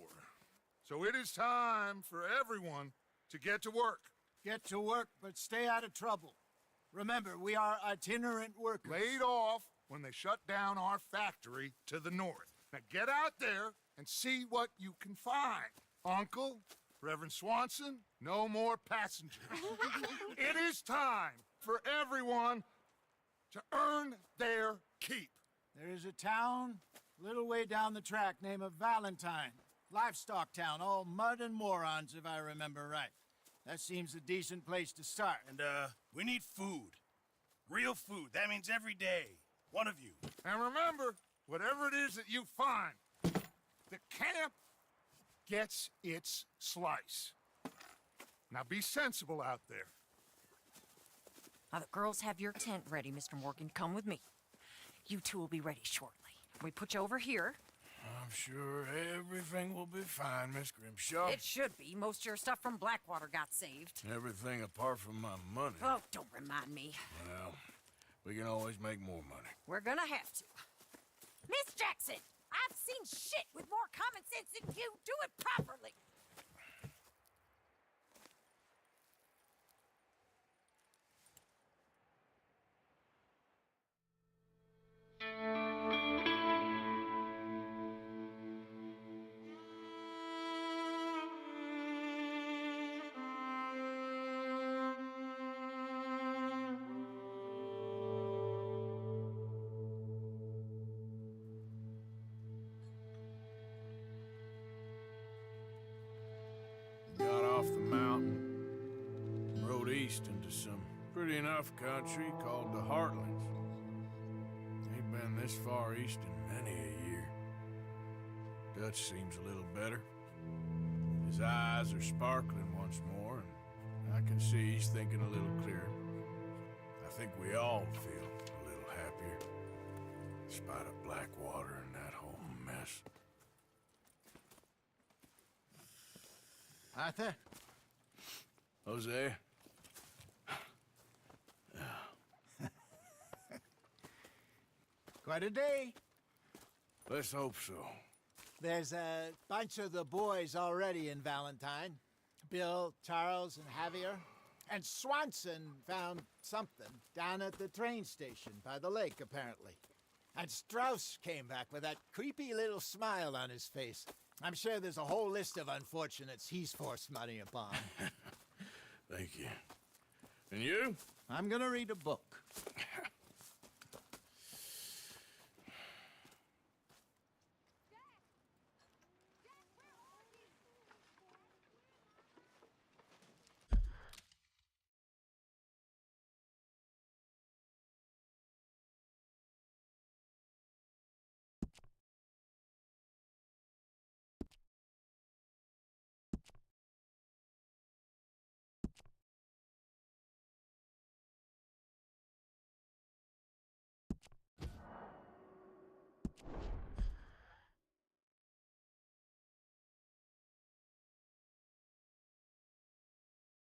So it is time for everyone to get to work. Get to work, but stay out of trouble. Remember, we are itinerant workers. Laid off when they shut down our factory to the north. Now get out there and see what you can find. Uncle, Reverend Swanson, no more passengers. It is time for everyone to earn their keep. There is a town a little way down the track named Valentine. Livestock town, all mud and morons, if I remember right. That seems a decent place to start. And, we need food. Real food. That means every day. One of you. And remember, whatever it is that you find, the camp gets its slice. Now be sensible out there. Now, the girls have your tent ready, Mr. Morgan. Come with me. You two will be ready shortly. We put you over here. I'm sure everything will be fine, Miss Grimshaw. It should be. Most of your stuff from Blackwater got saved. Everything apart from my money. Oh, don't remind me. Well, we can always make more money. We're gonna have to. Miss Jackson, I've seen shit with more common sense than you. Do it properly. Got off the mountain, rode east into some pretty enough country called the Heartlands. Ain't been this far east in many a year. Dutch seems a little better. His eyes are sparkling once more, and I can see he's thinking a little clearer. I think we all feel a little happier, in spite of Blackwater and that whole mess. Arthur? Jose? Quite a day. Let's hope so. There's a bunch of the boys already in Valentine. Bill, Charles, and Javier. And Swanson found something down at the train station by the lake, apparently. And Strauss came back with that creepy little smile on his face. I'm sure there's a whole list of unfortunates he's forced money upon. Thank you. And you? I'm gonna read a book.